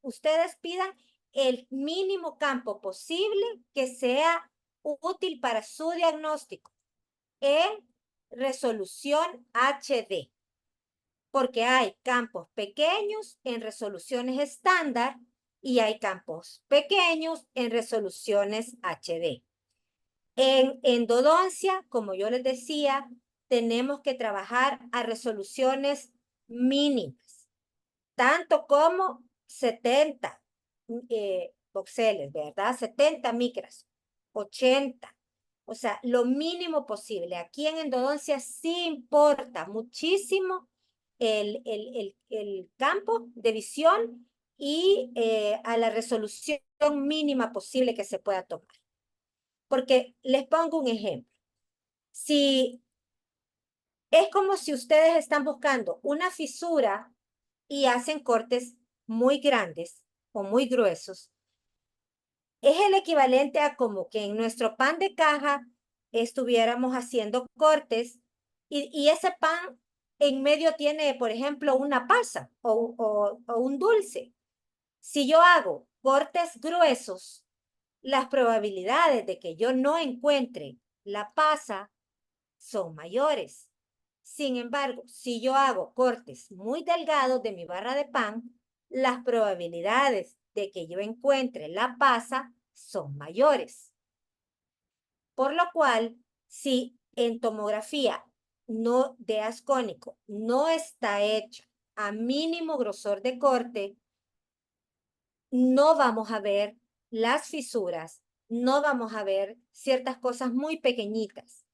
Ustedes pidan el mínimo campo posible que sea útil para su diagnóstico en resolución HD, porque hay campos pequeños en resoluciones estándar y hay campos pequeños en resoluciones HD. En endodoncia, como yo les decía, tenemos que trabajar a resoluciones mínimas, tanto como 70 voxeles, ¿verdad? 70 micras, 80. O sea, lo mínimo posible. Aquí en endodoncia sí importa muchísimo el campo de visión y a la resolución mínima posible que se pueda tomar. Porque les pongo un ejemplo. Si es como si ustedes están buscando una fisura y hacen cortes muy grandes o muy gruesos, es el equivalente a como que en nuestro pan de caja estuviéramos haciendo cortes y ese pan en medio tiene, por ejemplo, una pasa o un dulce. Si yo hago cortes gruesos, las probabilidades de que yo no encuentre la pasa son mayores. Sin embargo, si yo hago cortes muy delgados de mi barra de pan, las probabilidades de que yo encuentre la pasa son mayores. Por lo cual, si en tomografía no de ascónico no está hecho a mínimo grosor de corte, no vamos a ver las fisuras, no vamos a ver ciertas cosas muy pequeñitas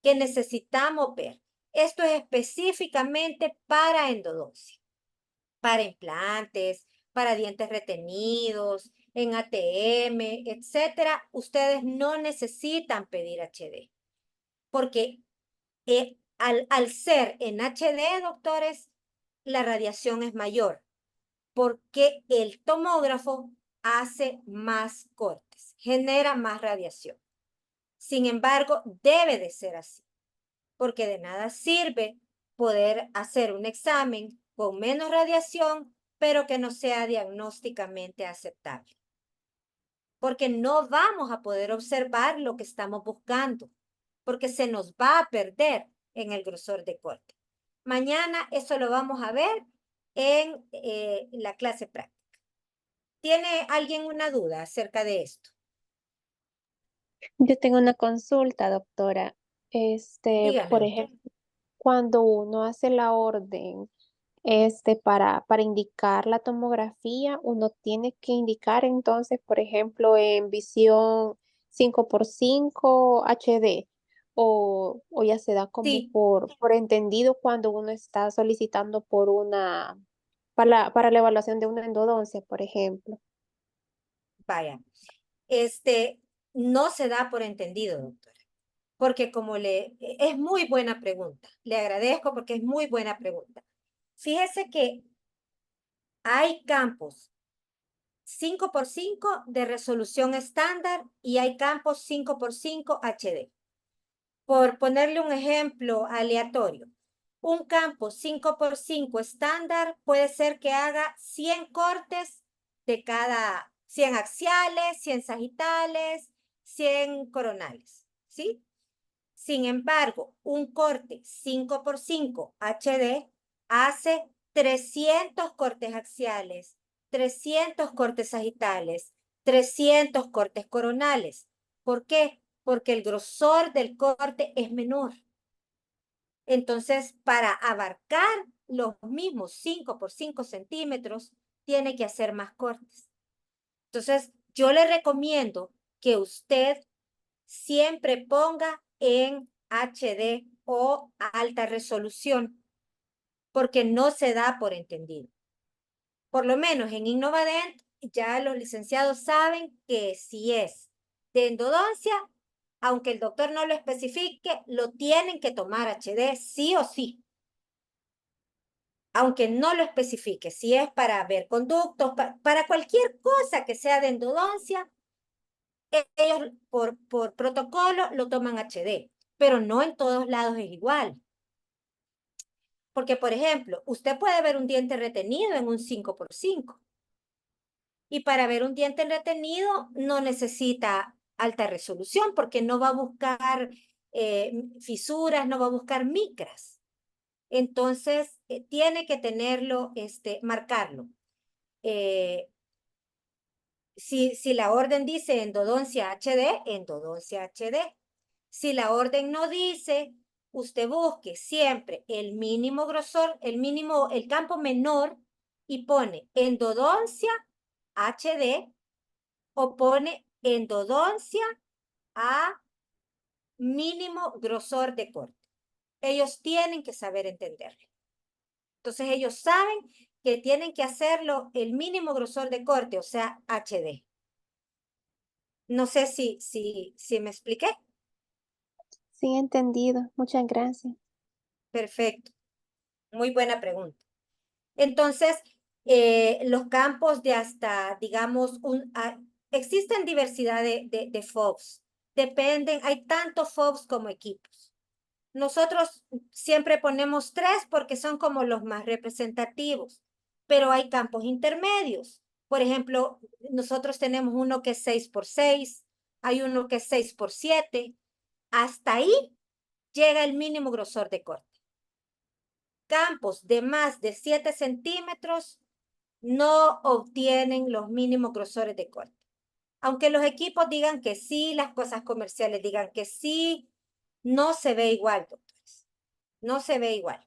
que necesitamos ver. Esto es específicamente para endodoncia, para implantes, para dientes retenidos, en ATM, etcétera. Ustedes no necesitan pedir HD, porque al ser en HD, doctores, la radiación es mayor, porque el tomógrafo hace más cortes, genera más radiación. Sin embargo, debe de ser así, porque de nada sirve poder hacer un examen con menos radiación, pero que no sea diagnósticamente aceptable, porque no vamos a poder observar lo que estamos buscando, porque se nos va a perder en el grosor de corte. Mañana eso lo vamos a ver en la clase práctica. ¿Tiene alguien una duda acerca de esto? Yo tengo una consulta, doctora. Dígame, Por doctor. ejemplo, cuando uno hace la orden, para indicar la tomografía, uno tiene que indicar entonces, por ejemplo, en visión 5x5 HD, o ya se da como Sí, por entendido cuando uno está solicitando para la evaluación de una endodoncia, por ejemplo. vaya. No se da por entendido, doctora, porque es muy buena pregunta. Le agradezco porque es muy buena pregunta. Fíjese que hay campos 5x5 de resolución estándar y hay campos 5x5 HD. Por ponerle un ejemplo aleatorio, un campo 5x5 estándar puede ser que haga 100 cortes de cada 100 axiales, 100 sagitales, 100 coronales, ¿sí? Sin embargo, un corte 5x5 HD hace 300 cortes axiales, 300 cortes sagitales, 300 cortes coronales. ¿Por qué? Porque el grosor del corte es menor. Entonces, para abarcar los mismos 5x5 centímetros, tiene que hacer más cortes. Entonces, yo le recomiendo que usted siempre ponga en HD o alta resolución, porque no se da por entendido. Por lo menos en Innovadent, ya los licenciados saben que si es de endodoncia, aunque el doctor no lo especifique, lo tienen que tomar HD sí o sí. Aunque no lo especifique, si es para ver conductos, para cualquier cosa que sea de endodoncia, ellos por protocolo lo toman HD. pero no en todos lados es igual. Porque, por ejemplo, usted puede ver un diente retenido en un 5x5. Y para ver un diente retenido no necesita alta resolución porque no va a buscar fisuras, no va a buscar micras. Entonces, tiene que tenerlo, marcarlo. Si la orden dice endodoncia HD, endodoncia HD. Si la orden no dice, usted busque siempre el mínimo grosor, el campo menor y pone endodoncia HD o pone endodoncia a mínimo grosor de corte. Ellos tienen que saber entenderlo. Entonces ellos saben que tienen que hacerlo el mínimo grosor de corte, o sea, HD. No sé si me expliqué. Sí, entendido. Muchas gracias. Perfecto. Muy buena pregunta. Entonces, los campos de hasta, digamos, existen diversidad de FOBs. Dependen, hay tanto FOBs como equipos. Nosotros siempre ponemos 3 porque son como los más representativos, pero hay campos intermedios. Por ejemplo, nosotros tenemos uno que es 6x6, hay uno que es 6x7. Hasta ahí llega el mínimo grosor de corte. Campos de más de 7 centímetros no obtienen los mínimos grosores de corte. Aunque los equipos digan que sí, las cosas comerciales digan que sí, no se ve igual, doctores. No se ve igual.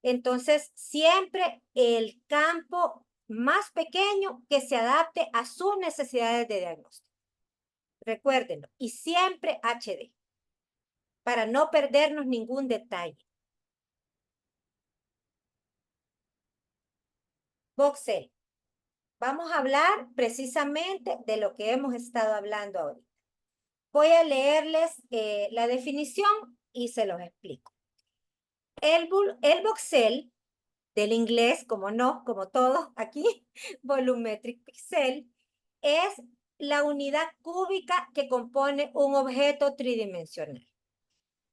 Entonces, siempre el campo más pequeño que se adapte a sus necesidades de diagnóstico. Recuérdenlo. Y siempre HD, para no perdernos ningún detalle. Voxel. Vamos a hablar precisamente de lo que hemos estado hablando ahorita. Voy a leerles la definición y se los explico. El voxel, del inglés, como no, como todos aquí, volumetric pixel, es la unidad cúbica que compone un objeto tridimensional.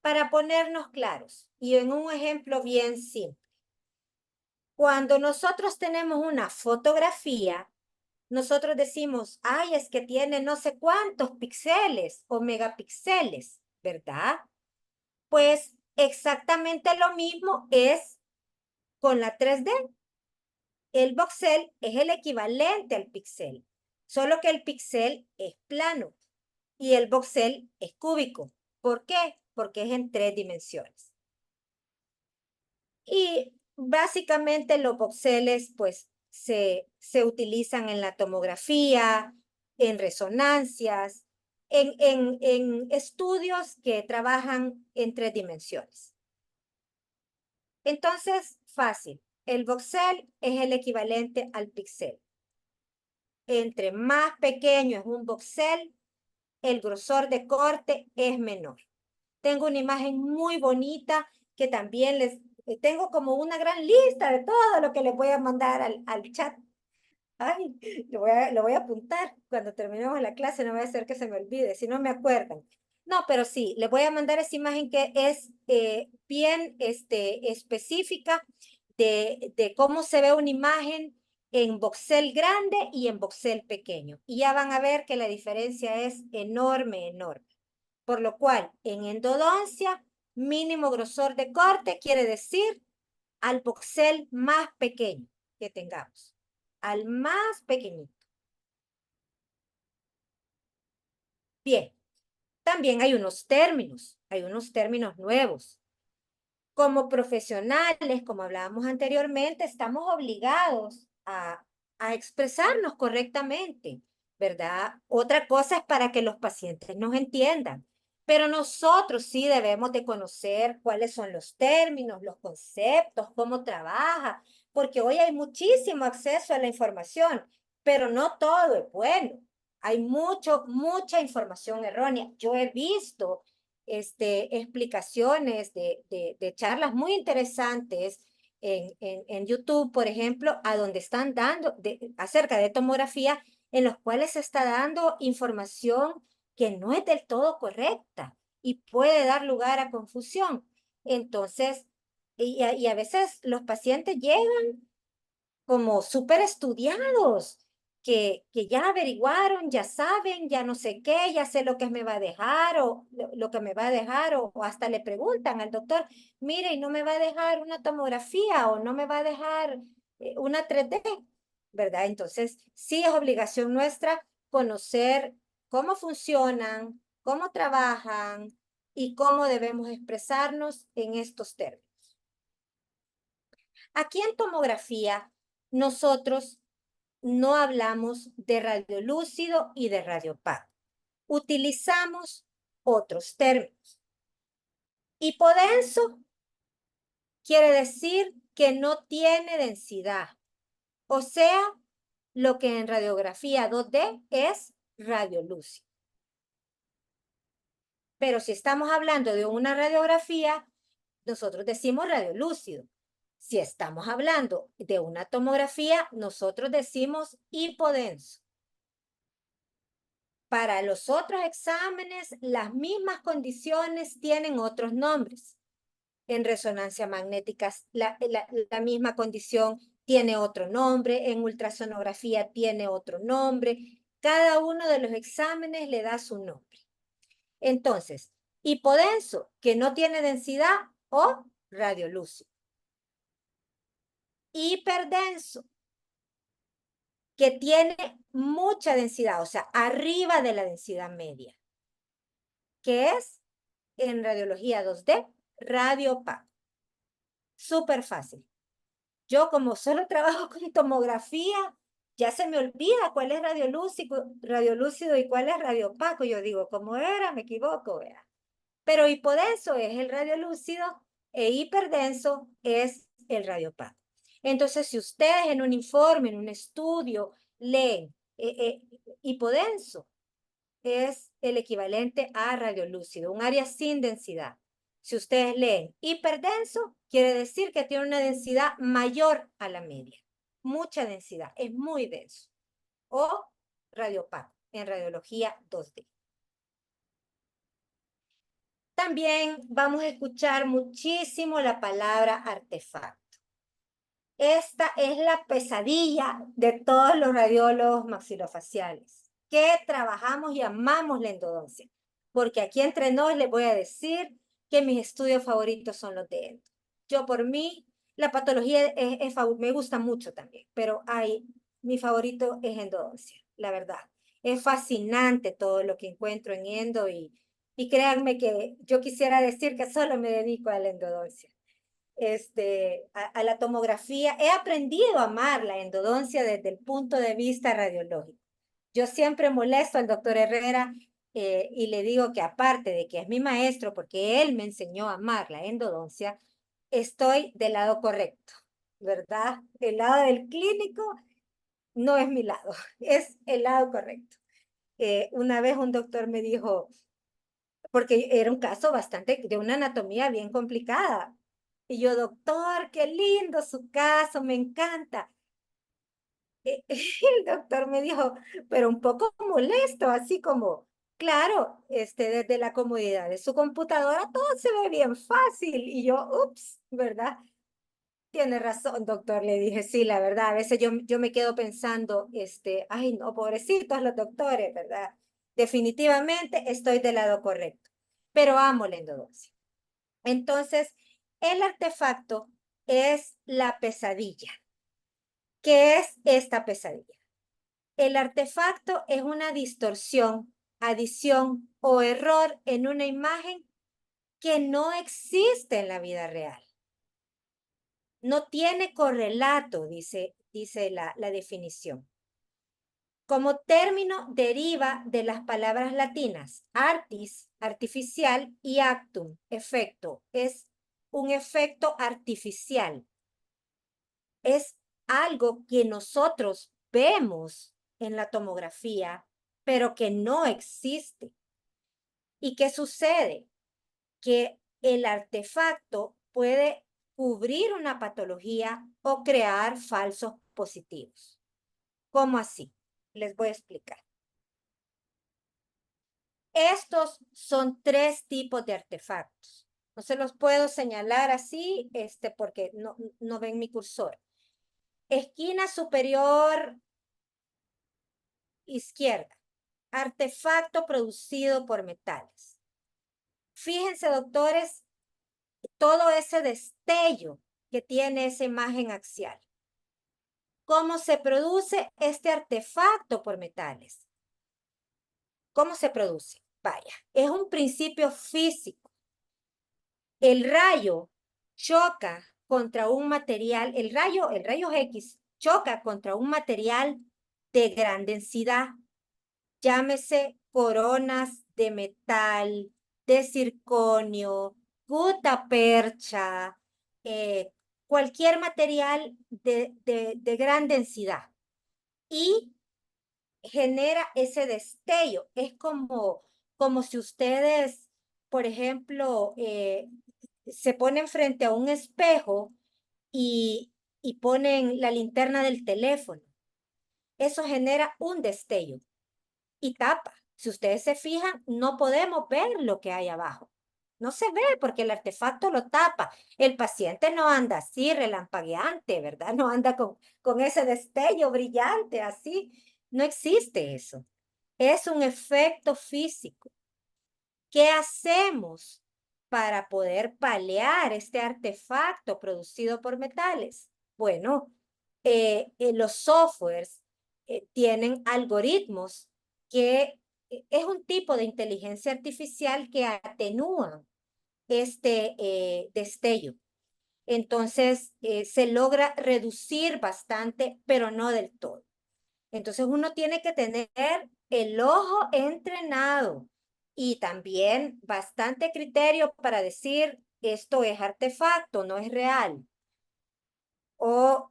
Para ponernos claros, y en un ejemplo bien simple, cuando nosotros tenemos una fotografía, nosotros decimos, ay, es que tiene no sé cuántos píxeles o megapíxeles, ¿verdad? Pues exactamente lo mismo es con la 3D. El voxel es el equivalente al píxel, solo que el píxel es plano y el voxel es cúbico. ¿Por qué? Porque es en 3 dimensiones. Y básicamente los voxeles pues se utilizan en la tomografía, en resonancias, en estudios que trabajan en 3 dimensiones. Entonces, fácil. El voxel es el equivalente al píxel. Entre más pequeño es un voxel, el grosor de corte es menor. Tengo una imagen muy bonita que también tengo como una gran lista de todo lo que les voy a mandar al chat. Ay, lo voy a apuntar cuando terminemos la clase, no voy a hacer que se me olvide, si no me acuerdan. No, pero sí, les voy a mandar esa imagen que es bien específica de cómo se ve una imagen en voxel grande y en voxel pequeño. Y ya van a ver que la diferencia es enorme, enorme. Por lo cual, en endodoncia, mínimo grosor de corte quiere decir al voxel más pequeño que tengamos, al más pequeñito. Bien, también hay unos términos nuevos. Como profesionales, como hablábamos anteriormente, estamos obligados a expresarnos correctamente, ¿verdad? Otra cosa es para que los pacientes nos entiendan, pero nosotros sí debemos de conocer cuáles son los términos, los conceptos, cómo trabaja, porque hoy hay muchísimo acceso a la información, pero no todo es bueno. Hay mucha información errónea. Yo he visto explicaciones de charlas muy interesantes en YouTube, por ejemplo, a donde están dando acerca de tomografía, en los cuales se está dando información que no es del todo correcta. y puede dar lugar a confusión. Entonces, y a veces los pacientes llegan como súper estudiados, que ya averiguaron, ya saben, ya no sé qué, ya sé lo que me va a dejar o lo que me va a dejar o hasta le preguntan al doctor, mire, ¿y no me va a dejar una tomografía o no me va a dejar una 3D? ¿Verdad? Entonces, sí es obligación nuestra conocer cómo funcionan, cómo trabajan y cómo debemos expresarnos en estos términos. Aquí en tomografía, nosotros no hablamos de radiolúcido y de radiopaco. Utilizamos otros términos. Hipodenso quiere decir que no tiene densidad, o sea, lo que en radiografía 2D es radiolúcido. Pero si estamos hablando de una radiografía, nosotros decimos radiolúcido. Si estamos hablando de una tomografía, nosotros decimos hipodenso. Para los otros exámenes, las mismas condiciones tienen otros nombres. En resonancia magnética, la misma condición tiene otro nombre, en ultrasonografía tiene otro nombre. Cada uno de los exámenes le da su nombre. Entonces, hipodenso, que no tiene densidad, o radiolúcido. Hiperdenso, que tiene mucha densidad, o sea, arriba de la densidad media, que es en radiología 2D, radiopaco. Súper fácil. Yo como solo trabajo con tomografía, ya se me olvida cuál es radiolúcido y cuál es radiopaco. Yo digo, ¿cómo era? Me equivoco, vea. Pero hipodenso es el radiolúcido e hiperdenso es el radiopaco. Entonces, si ustedes en un informe, en un estudio, leen hipodenso, es el equivalente a radiolúcido, un área sin densidad. Si ustedes leen hiperdenso, quiere decir que tiene una densidad mayor a la media. Mucha densidad, es muy denso. O radiopaco, en radiología 2D. También vamos a escuchar muchísimo la palabra artefacto. Esta es la pesadilla de todos los radiólogos maxilofaciales, que trabajamos y amamos la endodoncia. Porque aquí entre nos les voy a decir que mis estudios favoritos son los de endo. Yo por mí, la patología me gusta mucho también, pero mi favorito es endodoncia, la verdad. Es fascinante todo lo que encuentro en endo y créanme que yo quisiera decir que solo me dedico a la endodoncia. A la tomografía. He aprendido a amar la endodoncia desde el punto de vista radiológico. Yo siempre molesto al doctor Herrera y le digo que aparte de que es mi maestro, porque él me enseñó a amar la endodoncia, estoy del lado correcto, ¿verdad? El lado del clínico no es mi lado, es el lado correcto. Una vez un doctor me dijo, porque era un caso bastante de una anatomía bien complicada. Y yo, doctor, qué lindo su caso, me encanta. El doctor me dijo, pero un poco molesto, así como, claro, desde la comodidad de su computadora todo se ve bien fácil. Y yo, ups, ¿verdad? Tiene razón, doctor, le dije, sí, la verdad, a veces yo me quedo pensando, ay, no, pobrecitos los doctores, ¿verdad? Definitivamente estoy del lado correcto, pero amo la endodoncia. Entonces, el artefacto es la pesadilla. ¿Qué es esta pesadilla? El artefacto es una distorsión, adición o error en una imagen que no existe en la vida real. No tiene correlato, dice la definición. Como término deriva de las palabras latinas artis, artificial, y actum, efecto. Es un efecto artificial. Es algo que nosotros vemos en la tomografía, pero que no existe. ¿Y qué sucede? Que el artefacto puede cubrir una patología o crear falsos positivos. ¿Cómo así? Les voy a explicar. Estos son 3 tipos de artefactos. No se los puedo señalar así, porque no ven mi cursor. Esquina superior izquierda. Artefacto producido por metales. Fíjense, doctores, todo ese destello que tiene esa imagen axial. ¿Cómo se produce este artefacto por metales? ¿Cómo se produce? Vaya, es un principio físico. El rayo choca contra un material, el rayo X choca contra un material de gran densidad. Llámese coronas de metal, de circonio, gutapercha, cualquier material de gran densidad. Y genera ese destello. Es como si ustedes, por ejemplo, se ponen frente a un espejo y ponen la linterna del teléfono. Eso genera un destello y tapa. Si ustedes se fijan, no podemos ver lo que hay abajo. No se ve porque el artefacto lo tapa. El paciente no anda así relampagueante, ¿verdad? No anda con ese destello brillante así. No existe eso. Es un efecto físico. ¿Qué hacemos para poder paliar este artefacto producido por metales? Bueno, los softwares tienen algoritmos que es un tipo de inteligencia artificial que atenúan este destello. Entonces, se logra reducir bastante, pero no del todo. Entonces, uno tiene que tener el ojo entrenado y también bastante criterio para decir esto es artefacto, no es real. O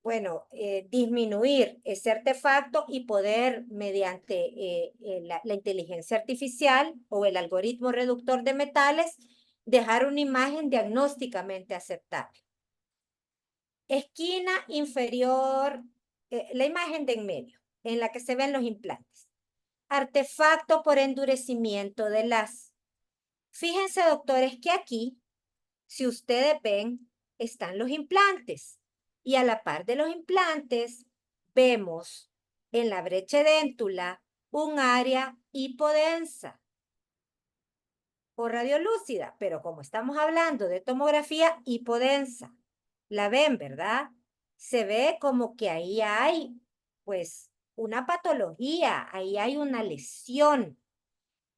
bueno, disminuir ese artefacto y poder, mediante la inteligencia artificial o el algoritmo reductor de metales, dejar una imagen diagnósticamente aceptable. Esquina inferior, la imagen de en medio, en la que se ven los implantes. Artefacto por endurecimiento de las. Fíjense, doctores, que aquí, si ustedes ven, están los implantes. Y a la par de los implantes, vemos en la brecha edéntula un área hipodensa o radiolúcida, pero como estamos hablando de tomografía hipodensa, la ven, ¿verdad? Se ve como que ahí hay, pues, una patología, ahí hay una lesión.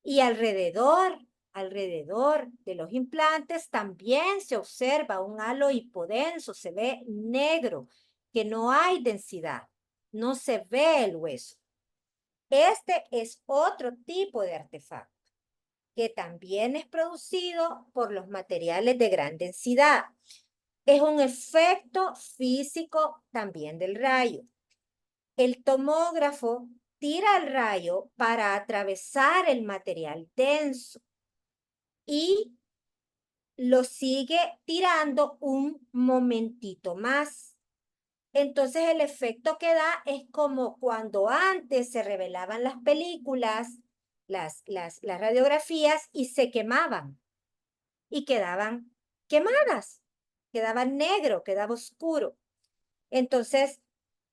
Y alrededor de los implantes también se observa un halo hipodenso, se ve negro, que no hay densidad, no se ve el hueso. Este es otro tipo de artefacto que también es producido por los materiales de gran densidad. Es un efecto físico también del rayo. El tomógrafo tira el rayo para atravesar el material denso y lo sigue tirando un momentito más. Entonces el efecto que da es como cuando antes se revelaban las películas, las radiografías y se quemaban y quedaban quemadas, quedaba negro, quedaba oscuro. Entonces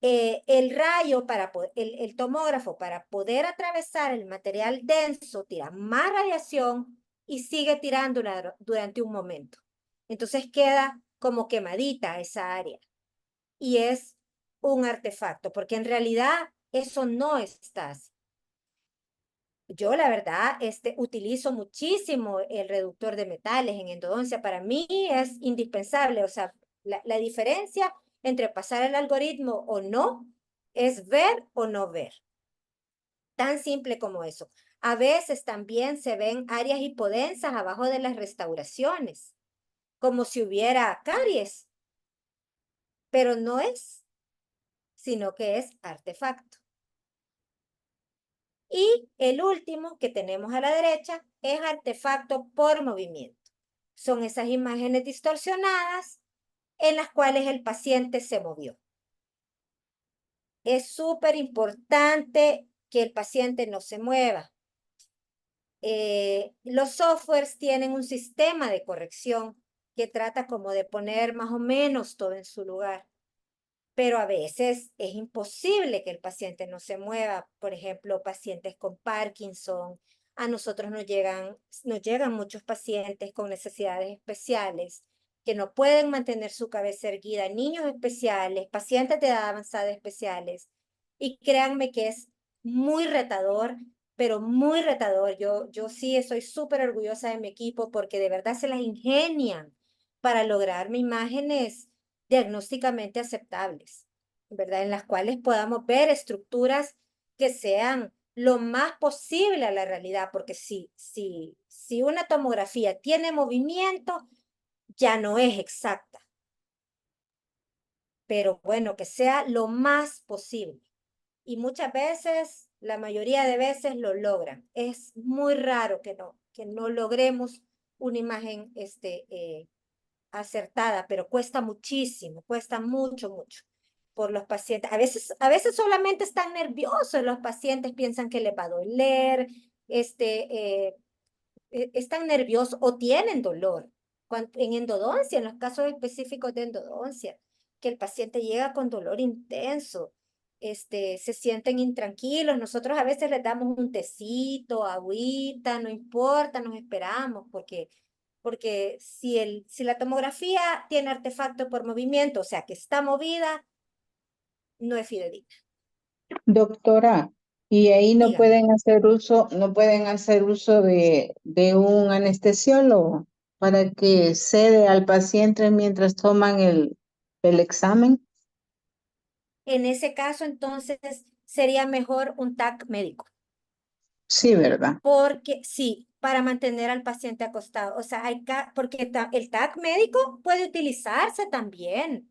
el rayo, el tomógrafo, para poder atravesar el material denso, tira más radiación y sigue tirándola durante un momento. Entonces queda como quemadita esa área. Y es un artefacto, porque en realidad eso no está así. Yo, la verdad, utilizo muchísimo el reductor de metales en endodoncia. Para mí es indispensable. O sea, la diferencia entre pasar el algoritmo o no es ver o no ver. Tan simple como eso. A veces también se ven áreas hipodensas abajo de las restauraciones, como si hubiera caries, pero no es, sino que es artefacto. Y el último que tenemos a la derecha es artefacto por movimiento. Son esas imágenes distorsionadas en las cuales el paciente se movió. Es súper importante que el paciente no se mueva. Los softwares tienen un sistema de corrección que trata como de poner más o menos todo en su lugar. Pero a veces es imposible que el paciente no se mueva. Por ejemplo, pacientes con Parkinson. A nosotros nos llegan muchos pacientes con necesidades especiales que no pueden mantener su cabeza erguida, niños especiales, pacientes de edad avanzada especiales. Y créanme que es muy retador, pero muy retador. Yo sí estoy súper orgullosa de mi equipo porque de verdad se las ingenian para lograrme imágenes diagnósticamente aceptables, ¿verdad? En las cuales podamos ver estructuras que sean lo más posible a la realidad, porque si una tomografía tiene movimiento, ya no es exacta, pero bueno, que sea lo más posible. Y muchas veces, la mayoría de veces lo logran. Es muy raro que no logremos una imagen acertada, pero cuesta muchísimo, cuesta mucho, mucho por los pacientes. A veces solamente están nerviosos los pacientes, piensan que les va a doler, están nerviosos o tienen dolor. En endodoncia, en los casos específicos de endodoncia, que el paciente llega con dolor intenso, se sienten intranquilos. Nosotros a veces les damos un tecito, agüita, no importa, nos esperamos, porque si la tomografía tiene artefacto por movimiento, o sea que está movida, no es fidedigna. Doctora, y ahí no Dígame. no pueden hacer uso de un anestesiólogo para que cede al paciente mientras toman el examen. En ese caso, entonces, sería mejor un TAC médico, Sí, ¿verdad? porque sí, para mantener al paciente acostado. O sea, porque el TAC médico puede utilizarse también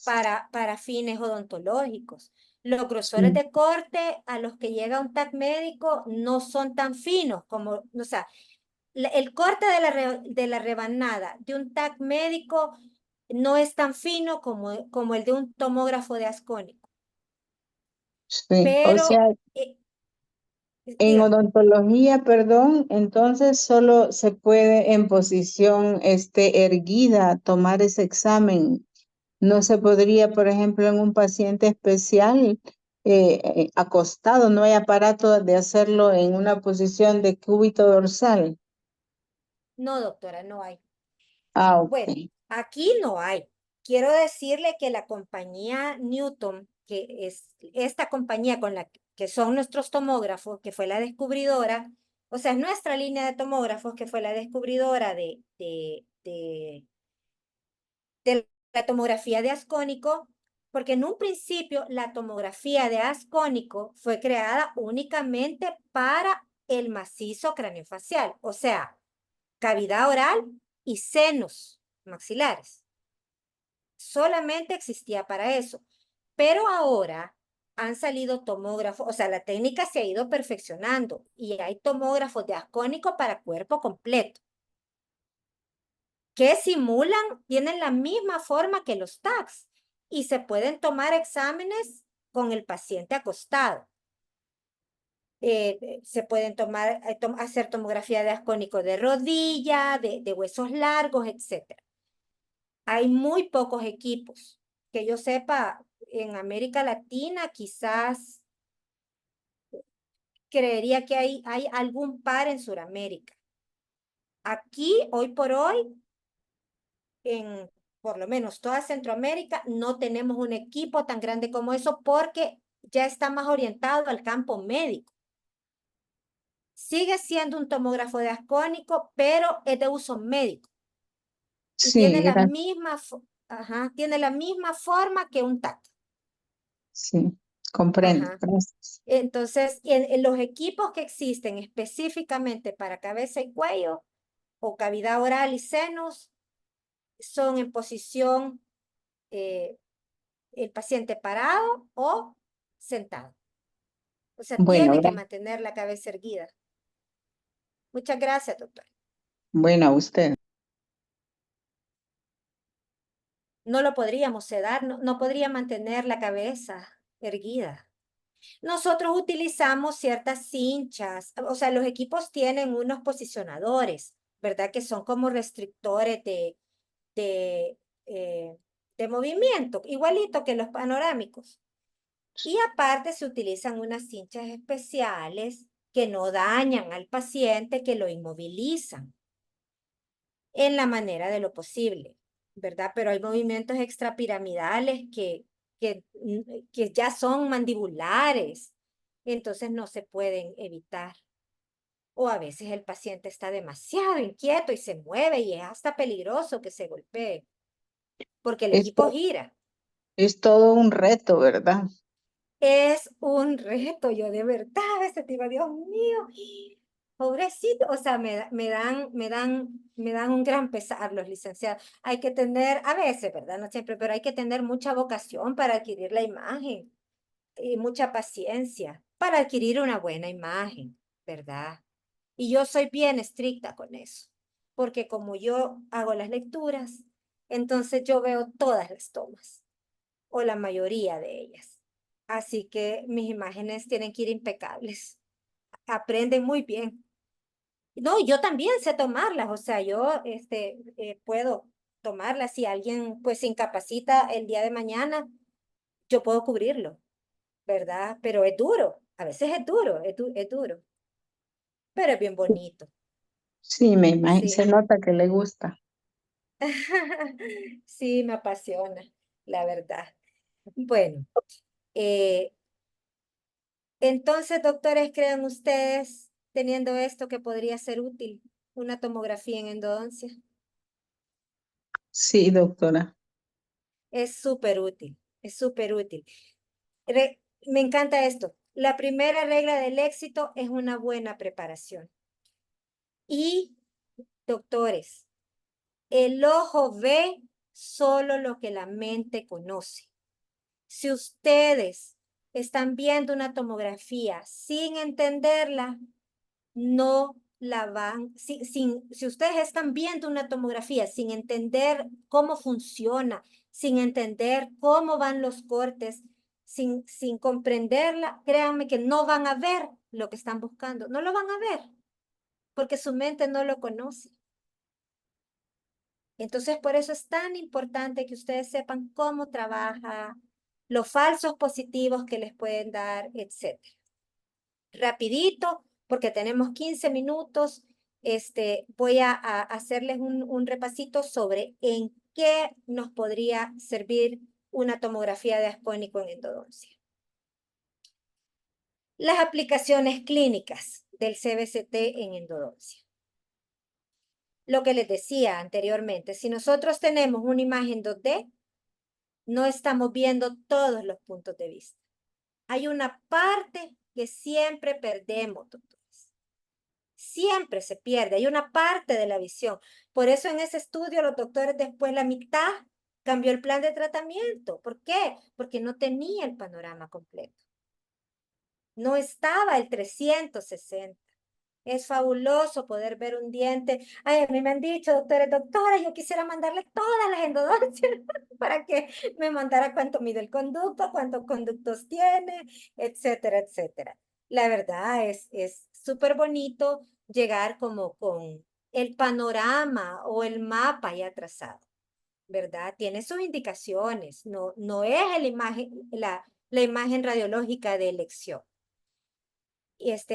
para fines odontológicos. Los grosores Sí, de corte a los que llega un TAC médico no son tan finos como, o sea, el corte de la rebanada de un TAC médico no es tan fino como el de un tomógrafo de ascónico. sí. O Pero, sea, en dígame, odontología, perdón, entonces solo se puede en posición erguida tomar ese examen. No se podría, por ejemplo, en un paciente especial acostado, no hay aparato de hacerlo en una posición de cúbito dorsal. no, doctora, no hay. Ah, Bueno, ok. aquí no hay. Quiero decirle que la compañía Newton, que es esta compañía con la que son nuestros tomógrafos, que fue la descubridora, o sea, es nuestra línea de tomógrafos que fue la descubridora de la tomografía de ascónico, porque en un principio la tomografía de ascónico fue creada únicamente para el macizo craneofacial, o sea, cavidad oral y senos maxilares. Solamente existía para eso. Pero ahora han salido tomógrafos, o sea, la técnica se ha ido perfeccionando y hay tomógrafos de ascónico para cuerpo completo que simulan, tienen la misma forma que los TACs y se pueden tomar exámenes con el paciente acostado. Se pueden hacer tomografía de ascónico de rodilla, de huesos largos, etc. Hay muy pocos equipos. Que yo sepa, en América Latina quizás creería que hay algún par en Sudamérica. Aquí, hoy por hoy, en por lo menos toda Centroamérica, no tenemos un equipo tan grande como eso porque ya está más orientado al campo médico. Sigue siendo un tomógrafo de ascónico, pero es de uso médico y Sí, gracias. tiene la misma forma que un TAC. Sí, comprendo. Ajá. Gracias. Entonces, en los equipos que existen específicamente para cabeza y cuello o cavidad oral y senos, son en posición el paciente parado o sentado. O sea, Bueno, tiene que mantener la cabeza erguida. Muchas gracias, doctor. bueno, a usted. No lo podríamos sedar, no podría mantener la cabeza erguida. Nosotros utilizamos ciertas cinchas, o sea, los equipos tienen unos posicionadores, ¿verdad? Que son como restrictores de, eh, de movimiento, igualito que los panorámicos. Y aparte se utilizan unas cinchas especiales que no dañan al paciente, que lo inmovilizan en la manera de lo posible, ¿verdad? Pero hay movimientos extrapiramidales que ya son mandibulares, entonces no se pueden evitar. O a veces el paciente está demasiado inquieto y se mueve y es hasta peligroso que se golpee, porque el equipo gira. Es todo un reto, ¿verdad? Es un reto, yo de verdad a veces digo, Dios mío, pobrecito, o sea, me dan un gran pesar los licenciados. Hay que tener, a veces, ¿verdad? No siempre, pero hay que tener mucha vocación para adquirir la imagen y mucha paciencia para adquirir una buena imagen, ¿verdad? Y yo soy bien estricta con eso, porque como yo hago las lecturas, entonces yo veo todas las tomas o la mayoría de ellas. Así que mis imágenes tienen que ir impecables. Aprenden muy bien. No, yo también sé tomarlas, o sea, yo puedo tomarlas. Si alguien pues se incapacita el día de mañana, yo puedo cubrirlo, ¿verdad? Pero es duro, a veces es duro, es duro, pero es bien bonito, Sí, me imagino, se sí. nota que le gusta. Sí, me apasiona, la verdad. Bueno, eh, entonces, doctores, ¿creen ustedes, teniendo esto, que podría ser útil una tomografía en endodoncia? Sí, doctora. Es súper útil, es súper útil. Me encanta esto. La primera regla del éxito es una buena preparación. Y, doctores, el ojo ve solo lo que la mente conoce. Si ustedes están viendo una tomografía sin entenderla, no la van, si ustedes están viendo una tomografía sin entender cómo funciona, sin entender cómo van los cortes, sin comprenderla, créanme que no van a ver lo que están buscando, no lo van a ver, porque su mente no lo conoce. Entonces, por eso es tan importante que ustedes sepan cómo trabaja, los falsos positivos que les pueden dar, etc. Rapidito, porque tenemos 15 minutos, voy a hacerles un repasito sobre en qué nos podría servir una tomografía de aspónico en endodoncia. Las aplicaciones clínicas del CBCT en endodoncia. Lo que les decía anteriormente, si nosotros tenemos una imagen 2D, no estamos viendo todos los puntos de vista. Hay una parte que siempre perdemos, doctores. Siempre se pierde. Hay una parte de la visión. Por eso en ese estudio los doctores después la mitad cambió el plan de tratamiento. ¿Por qué? Porque no tenía el panorama completo. No estaba el 360. Es fabuloso poder ver un diente. Ay, a mí me han dicho, doctora, yo quisiera mandarle todas las endodoncias para que me mandara cuánto mide el conducto, cuántos conductos tiene, etcétera, etcétera. La verdad es súper bonito llegar como con el panorama o el mapa ya trazado, ¿verdad? Tiene sus indicaciones, no es la imagen radiológica de elección.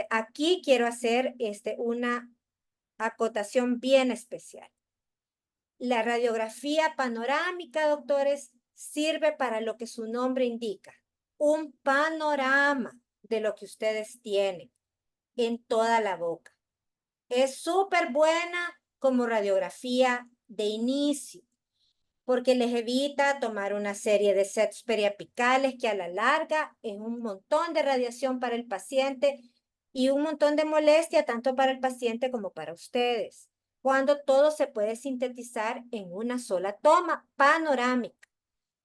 Aquí quiero hacer una acotación bien especial. La radiografía panorámica, doctores, sirve para lo que su nombre indica, un panorama de lo que ustedes tienen en toda la boca. Es súper buena como radiografía de inicio, porque les evita tomar una serie de sets periapicales que a la larga es un montón de radiación para el paciente y un montón de molestia tanto para el paciente como para ustedes, cuando todo se puede sintetizar en una sola toma panorámica.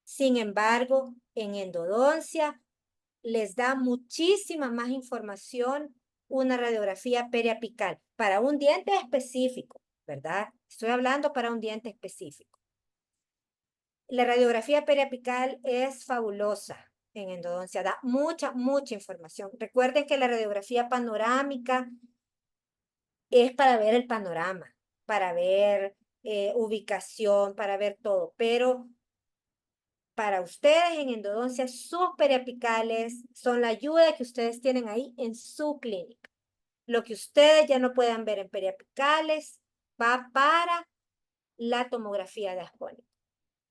Sin embargo, en endodoncia les da muchísima más información una radiografía periapical para un diente específico, ¿verdad? Estoy hablando para un diente específico. La radiografía periapical es fabulosa, en endodoncia, da mucha información. Recuerden que la radiografía panorámica es para ver el panorama, para ver ubicación, para ver todo, pero para ustedes en endodoncia, sus periapicales son la ayuda que ustedes tienen ahí en su clínica. Lo que ustedes ya no puedan ver en periapicales va para la tomografía diastónica,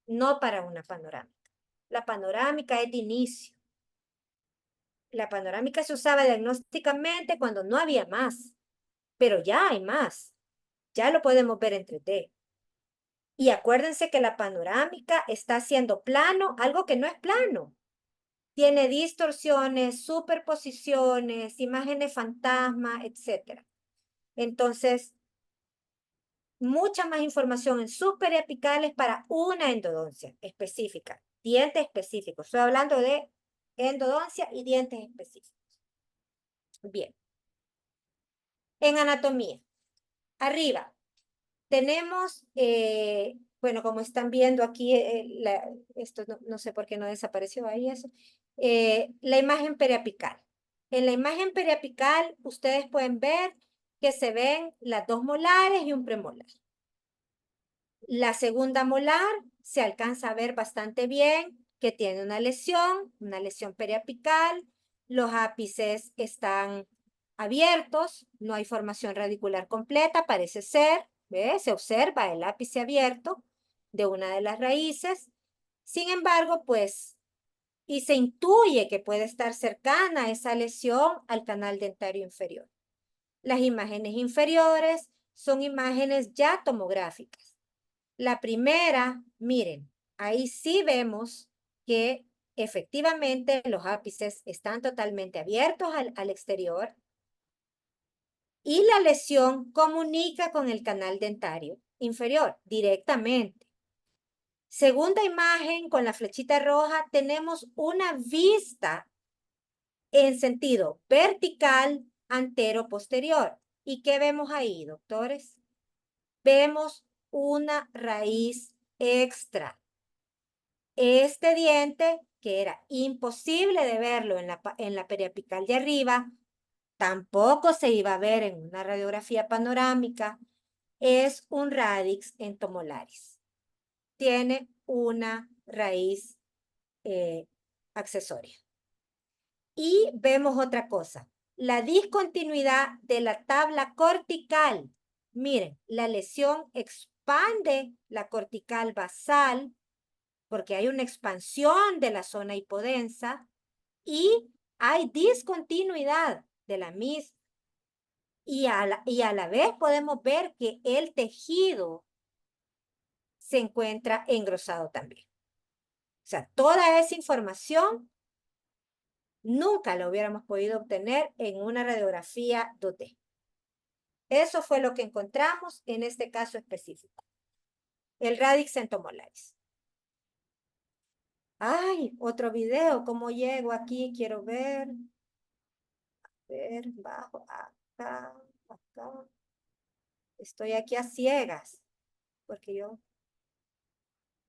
no para una panorámica. La panorámica es de inicio. La panorámica se usaba diagnósticamente cuando no había más, pero ya hay más. Ya lo podemos ver en 3D. Y acuérdense que la panorámica está haciendo plano, algo que no es plano. Tiene distorsiones, superposiciones, imágenes fantasma, etc. Entonces, mucha más información en sus periapicales para una endodoncia específica, dientes específicos. Estoy hablando de endodoncia y dientes específicos. Bien. En anatomía, arriba tenemos, bueno, como están viendo aquí, esto no sé por qué no desapareció ahí eso, la imagen periapical. En la imagen periapical ustedes pueden ver que se ven las 2 molares y un premolar. La segunda molar se alcanza a ver bastante bien que tiene una lesión periapical. Los ápices están abiertos, no hay formación radicular completa, parece ser, ¿ve? Se observa el ápice abierto de una de las raíces. Sin embargo, pues, y se intuye que puede estar cercana esa lesión al canal dentario inferior. Las imágenes inferiores son imágenes ya tomográficas. La primera, miren, ahí sí vemos que efectivamente los ápices están totalmente abiertos al exterior y la lesión comunica con el canal dentario inferior directamente. Segunda imagen, con la flechita roja, tenemos una vista en sentido vertical antero-posterior. ¿Y qué vemos ahí, doctores? Vemos una raíz extra. Este diente, que era imposible de verlo en la periapical de arriba, tampoco se iba a ver en una radiografía panorámica, es un radix entomolaris. Tiene una raíz accesoria. Y vemos otra cosa, la discontinuidad de la tabla cortical. Miren, la lesión expande la cortical basal porque hay una expansión de la zona hipodensa y hay discontinuidad de la misma. Y a la vez podemos ver que el tejido se encuentra engrosado también. O sea, toda esa información nunca la hubiéramos podido obtener en una radiografía 2D. Eso fue lo que encontramos en este caso específico. El radix entomolaris. Ay, otro video. ¿Cómo llego aquí? Quiero ver. Bajo, acá, acá. Estoy aquí a ciegas, porque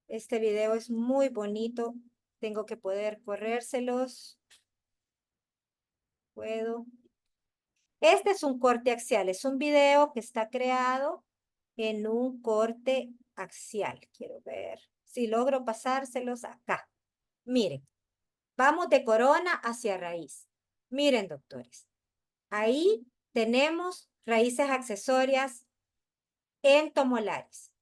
este video es muy bonito. Tengo que poder corrérselos. Puedo. Este es un corte axial. Es un video que está creado en un corte axial. Quiero ver si logro pasárselos acá. Miren, vamos de corona hacia raíz. Miren, doctores. Ahí tenemos raíces accesorias entomolares.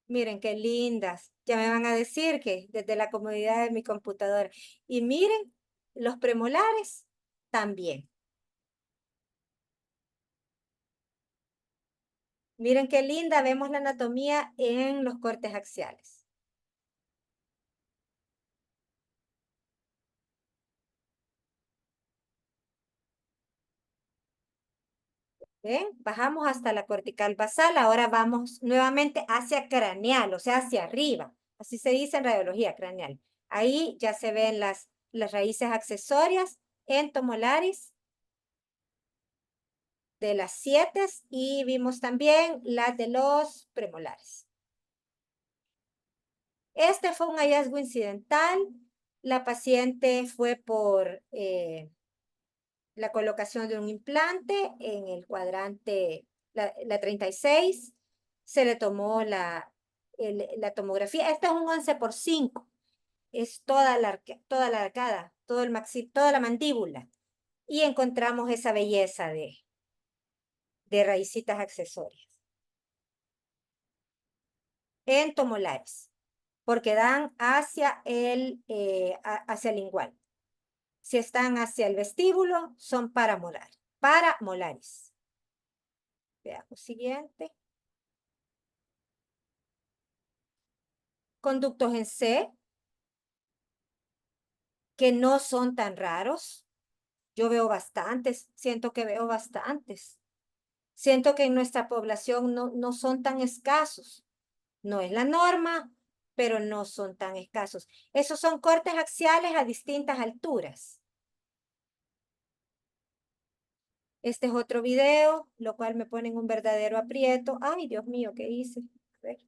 Miren qué lindas. Ya me van a decir que desde la comodidad de mi computadora. Y miren, los premolares también. Miren qué linda, vemos la anatomía en los cortes axiales. ¿Ven? Bajamos hasta la cortical basal, ahora vamos nuevamente hacia craneal, o sea, hacia arriba. Así se dice en radiología craneal. Ahí ya se ven las raíces accesorias entomolaris de las 7 y vimos también las de los premolares. Este fue un hallazgo incidental La paciente fue por la colocación de un implante en el cuadrante, la 36. Se le tomó la tomografía. Esta es un 11x5. Es toda la arcada, todo el toda la mandíbula. Y encontramos esa belleza de raícitas accesorias. Entomolares, porque dan hacia hacia el lingual. Si están hacia el vestíbulo, son paramolares. Veamos siguiente. Conductos en C, que no son tan raros. Yo veo bastantes, siento que veo bastantes. Siento que en nuestra población no son tan escasos. No es la norma, pero no son tan escasos. Esos son cortes axiales a distintas alturas. Este es otro video, lo cual me pone en un verdadero aprieto. Ay, Dios mío, ¿qué hice? A ver.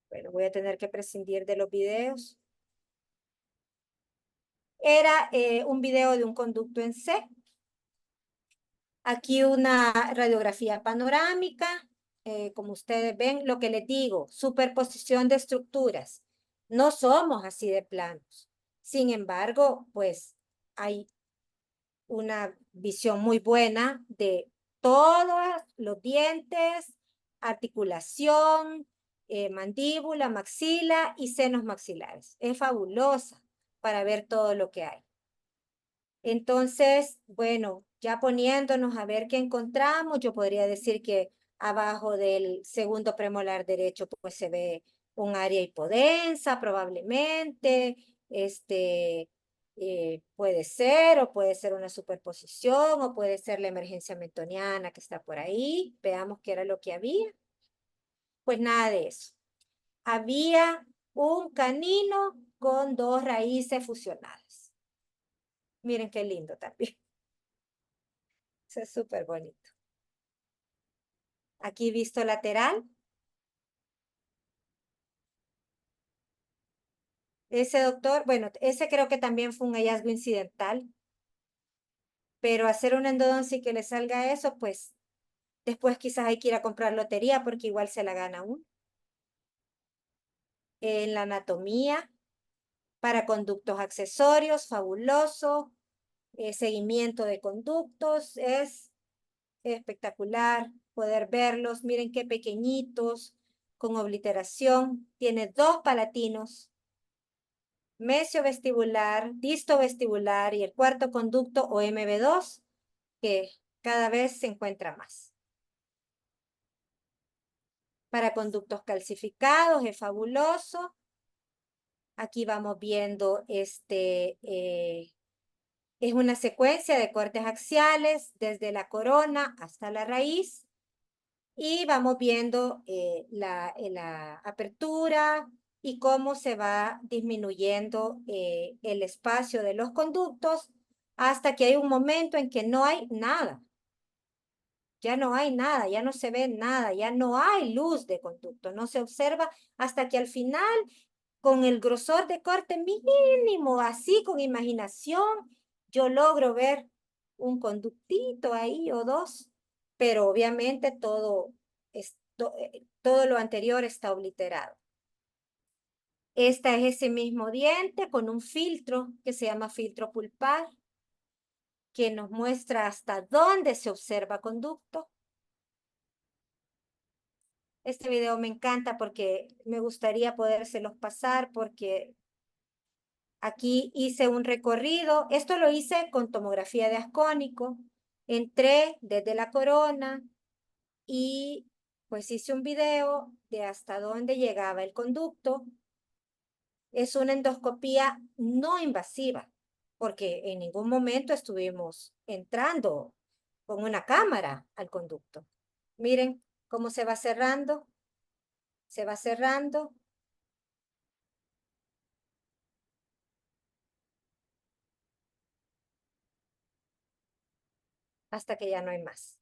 Bueno, voy a tener que prescindir de los videos. Era un video de un conducto en C. Aquí una radiografía panorámica. Como ustedes ven, lo que les digo, superposición de estructuras. No somos así de planos. Sin embargo, pues hay una visión muy buena de todos los dientes, articulación, mandíbula, maxila y senos maxilares. Es fabulosa para ver todo lo que hay. Entonces, bueno, ya poniéndonos a ver qué encontramos, yo podría decir que abajo del segundo premolar derecho pues se ve un área hipodensa probablemente, puede ser o puede ser una superposición o puede ser la emergencia mentoniana que está por ahí. Veamos qué era lo que había. Pues nada de eso. Había un canino con dos raíces fusionadas. Miren qué lindo también. Eso es súper bonito. Aquí visto lateral. Ese doctor, bueno, ese creo que también fue un hallazgo incidental, pero hacer una endodoncia y que le salga eso, pues después quizás hay que ir a comprar lotería porque igual se la gana uno. En la anatomía, para conductos accesorios, fabuloso. Seguimiento de conductos, es espectacular poder verlos. Miren qué pequeñitos, con obliteración. Tiene dos palatinos, mesiovestibular, distovestibular y el cuarto conducto o MB2, que cada vez se encuentra más. Para conductos calcificados es fabuloso. Aquí vamos viendo es una secuencia de cortes axiales desde la corona hasta la raíz. Y vamos viendo la apertura y cómo se va disminuyendo el espacio de los conductos hasta que hay un momento en que no hay nada. Ya no hay nada, ya no se ve nada, ya no hay luz de conducto, no se observa hasta que al final, con el grosor de corte mínimo, así con imaginación, yo logro ver un conductito ahí o dos, pero obviamente todo lo anterior está obliterado. Esta es ese mismo diente con un filtro que se llama filtro pulpar, que nos muestra hasta dónde se observa conducto. Este video me encanta porque me gustaría podérselos pasar porque aquí hice un recorrido. Esto lo hice con tomografía de ascónico. Entré desde la corona y pues hice un video de hasta dónde llegaba el conducto. Es una endoscopía no invasiva porque en ningún momento estuvimos entrando con una cámara al conducto. Miren cómo se va cerrando. Se va cerrando. Hasta que ya no hay más.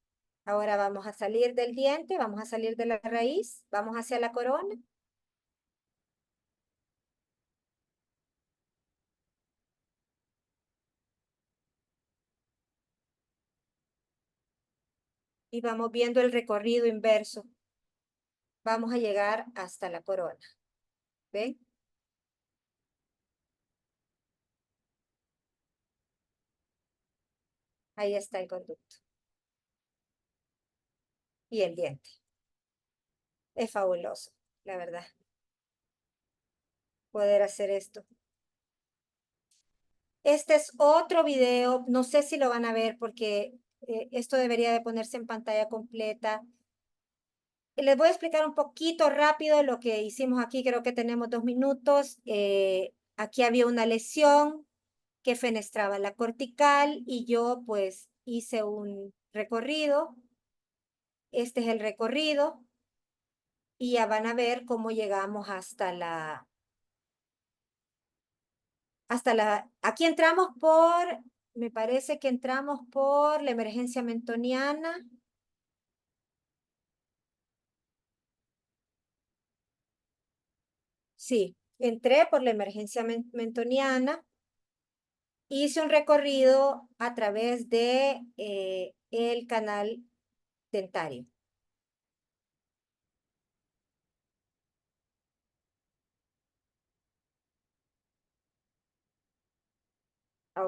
Ahora vamos a salir del diente, vamos a salir de la raíz, vamos hacia la corona. Y vamos viendo el recorrido inverso. Vamos a llegar hasta la corona. ¿Ven? Ahí está el conducto. Y el diente. Es fabuloso, la verdad, poder hacer esto. Este es otro video, no sé si lo van a ver porque esto debería de ponerse en pantalla completa. Les voy a explicar un poquito rápido lo que hicimos aquí, creo que tenemos 2 minutos. Aquí había una lesión que fenestraba la cortical y yo pues hice un recorrido. Este es el recorrido y ya van a ver cómo llegamos aquí entramos me parece que entramos por la emergencia mentoniana. Sí, entré por la emergencia mentoniana. Hice un recorrido a través de el canal dentario.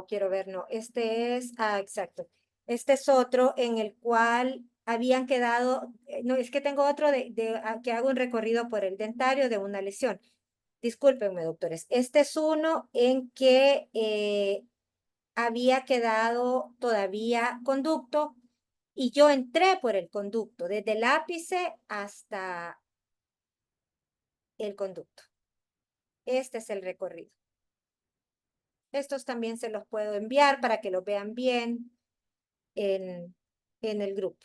Quiero ver, no, este es, exacto. Este es otro en el cual habían quedado, no, es que tengo otro que hago un recorrido por el dentario de una lesión. Discúlpenme, doctores. Este es uno en que había quedado todavía conducto y yo entré por el conducto, desde el ápice hasta el conducto. Este es el recorrido. Estos también se los puedo enviar para que los vean bien en el grupo.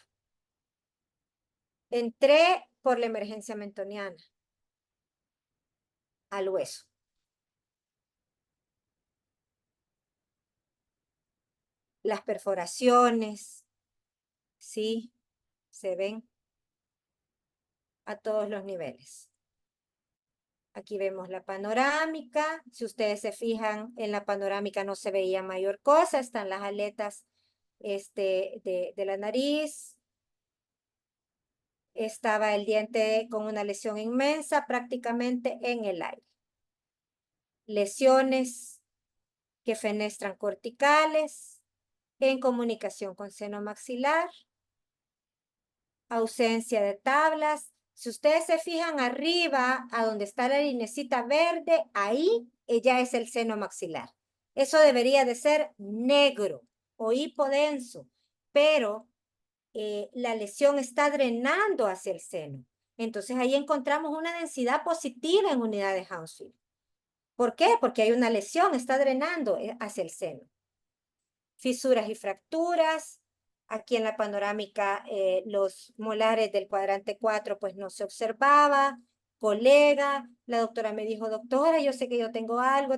Entré por la emergencia mentoniana al hueso. Las perforaciones, sí, se ven a todos los niveles. Aquí vemos la panorámica. Si ustedes se fijan, en la panorámica no se veía mayor cosa. Están las aletas de la nariz. Estaba el diente con una lesión inmensa prácticamente en el aire. Lesiones que fenestran corticales en comunicación con seno maxilar. Ausencia de tablas. Si ustedes se fijan arriba, a donde está la linecita verde, ahí ya es el seno maxilar. Eso debería de ser negro o hipodenso, pero la lesión está drenando hacia el seno. Entonces ahí encontramos una densidad positiva en unidad de Hounsfield. ¿Por qué? Porque hay una lesión, está drenando hacia el seno. Fisuras y fracturas. Aquí en la panorámica los molares del cuadrante 4 pues no se observaba. Colega, la doctora me dijo, doctora, yo sé que yo tengo algo,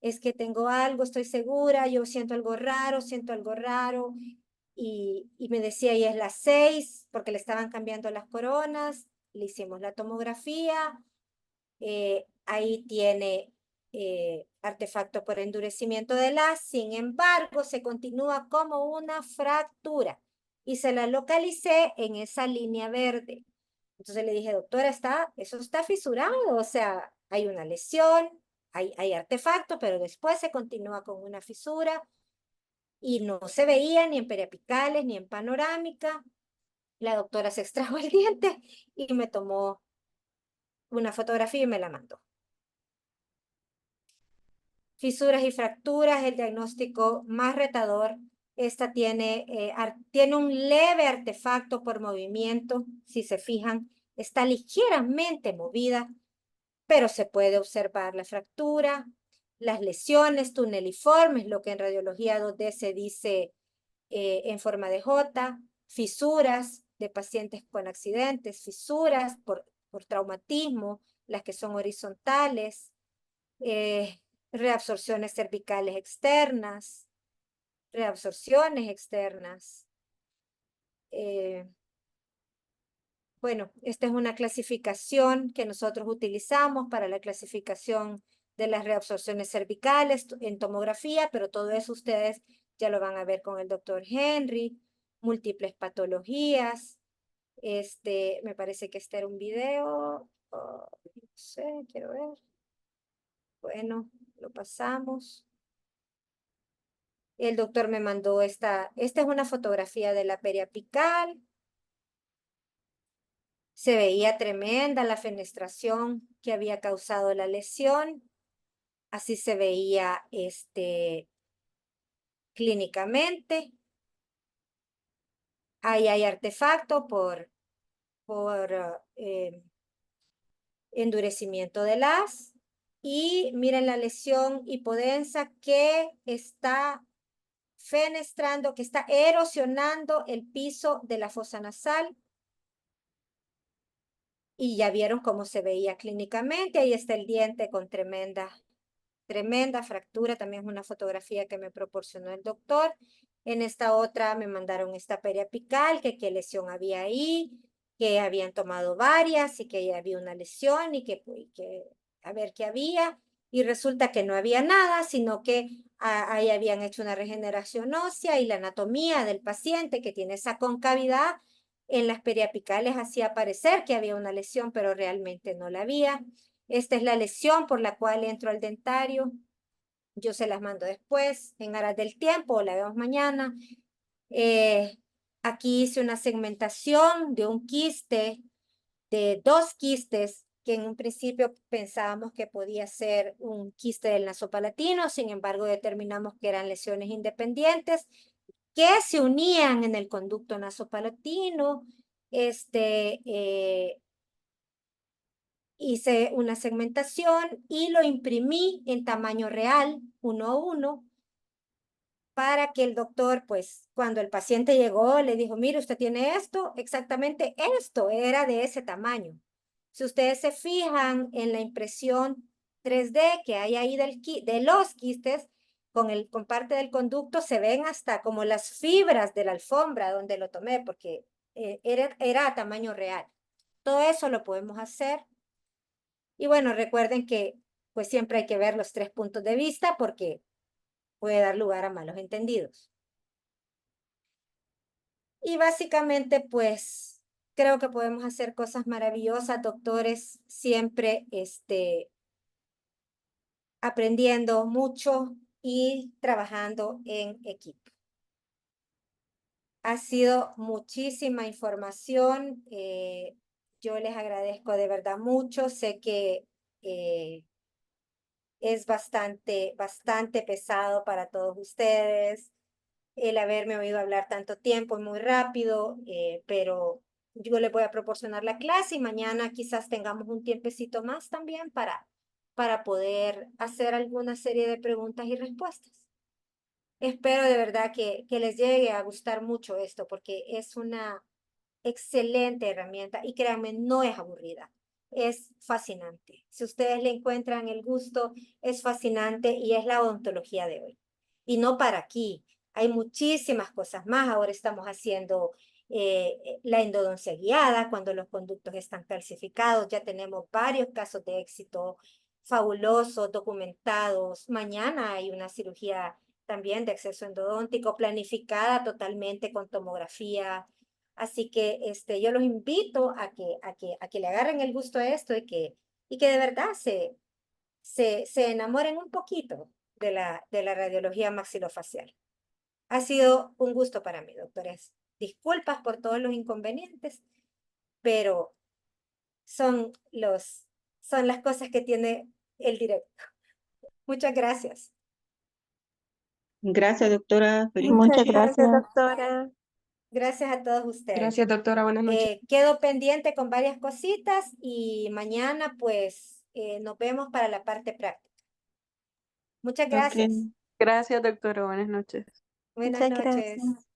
es que tengo algo, estoy segura, yo siento algo raro. Y me decía, y es las 6, porque le estaban cambiando las coronas, le hicimos la tomografía, ahí tiene artefacto por endurecimiento del haz, sin embargo, se continúa como una fractura y se la localicé en esa línea verde. Entonces le dije, doctora, eso está fisurado, o sea, hay una lesión, hay artefacto, pero después se continúa con una fisura y no se veía ni en periapicales ni en panorámica. La doctora se extrajo el diente y me tomó una fotografía y me la mandó. Fisuras y fracturas, el diagnóstico más retador. Esta tiene un leve artefacto por movimiento, si se fijan, está ligeramente movida, pero se puede observar la fractura, las lesiones tuneliformes, lo que en radiología 2D se dice en forma de J, fisuras de pacientes con accidentes, fisuras por traumatismo, las que son horizontales, reabsorciones cervicales externas, reabsorciones externas. bueno, esta es una clasificación que nosotros utilizamos para la clasificación de las reabsorciones cervicales en tomografía, pero todo eso ustedes ya lo van a ver con el doctor Henry, múltiples patologías. Me parece que este era un video, no sé, quiero ver. Bueno, lo pasamos. El doctor me mandó esta es una fotografía de la periapical. Se veía tremenda la fenestración que había causado la lesión. Así se veía clínicamente. Ahí hay artefacto por endurecimiento del haz. Y miren la lesión hipodensa que está fenestrando, que está erosionando el piso de la fosa nasal. Y ya vieron cómo se veía clínicamente. Ahí está el diente con tremenda fractura. También es una fotografía que me proporcionó el doctor. En esta otra me mandaron esta periapical, que qué lesión había ahí, que habían tomado varias y que ya había una lesión y que a ver qué había. Y resulta que no había nada, sino que ahí habían hecho una regeneración ósea y la anatomía del paciente que tiene esa concavidad en las periapicales hacía parecer que había una lesión, pero realmente no la había. Esta es la lesión por la cual entro al dentario. Yo se las mando después, en aras del tiempo, o la vemos mañana. Aquí hice una segmentación de un quiste, de 2 quistes, que en un principio pensábamos que podía ser un quiste del nasopalatino, sin embargo determinamos que eran lesiones independientes que se unían en el conducto nasopalatino. Hice una segmentación y lo imprimí en tamaño real, 1:1, para que el doctor, pues, cuando el paciente llegó, le dijo, mire, usted tiene esto, exactamente esto, era de ese tamaño. Si ustedes se fijan en la impresión 3D que hay ahí de los quistes, con parte del conducto, se ven hasta como las fibras de la alfombra donde lo tomé, porque era a tamaño real. Todo eso lo podemos hacer. Y bueno, recuerden que pues siempre hay que ver los 3 puntos de vista porque puede dar lugar a malos entendidos. Y básicamente pues creo que podemos hacer cosas maravillosas, doctores, siempre aprendiendo mucho y trabajando en equipo. Ha sido muchísima información. Yo les agradezco de verdad mucho. Sé que es bastante pesado para todos ustedes el haberme oído hablar tanto tiempo y muy rápido, pero yo les voy a proporcionar la clase y mañana quizás tengamos un tiempecito más también para poder hacer alguna serie de preguntas y respuestas. Espero de verdad que les llegue a gustar mucho esto porque es una excelente herramienta y créanme, no es aburrida. Es fascinante. Si ustedes le encuentran el gusto, es fascinante y es la odontología de hoy. Y no para aquí. Hay muchísimas cosas más. Ahora estamos haciendo la endodoncia guiada cuando los conductos están calcificados. Ya tenemos varios casos de éxito fabulosos, documentados. Mañana hay una cirugía también de acceso endodóntico planificada totalmente con tomografía. Así que yo los invito a que le agarren el gusto a esto y que de verdad se enamoren un poquito de la radiología maxilofacial. Ha sido un gusto para mí, doctores. Disculpas por todos los inconvenientes, pero son las cosas que tiene el directo. Muchas gracias. Gracias, doctora. Feliz Muchas noche. gracias, doctora. Gracias a todos ustedes. Gracias, doctora. Buenas noches. Quedo pendiente con varias cositas y mañana pues nos vemos para la parte práctica. Muchas gracias. Gracias, doctora. Buenas noches. Buenas Muchas noches. gracias.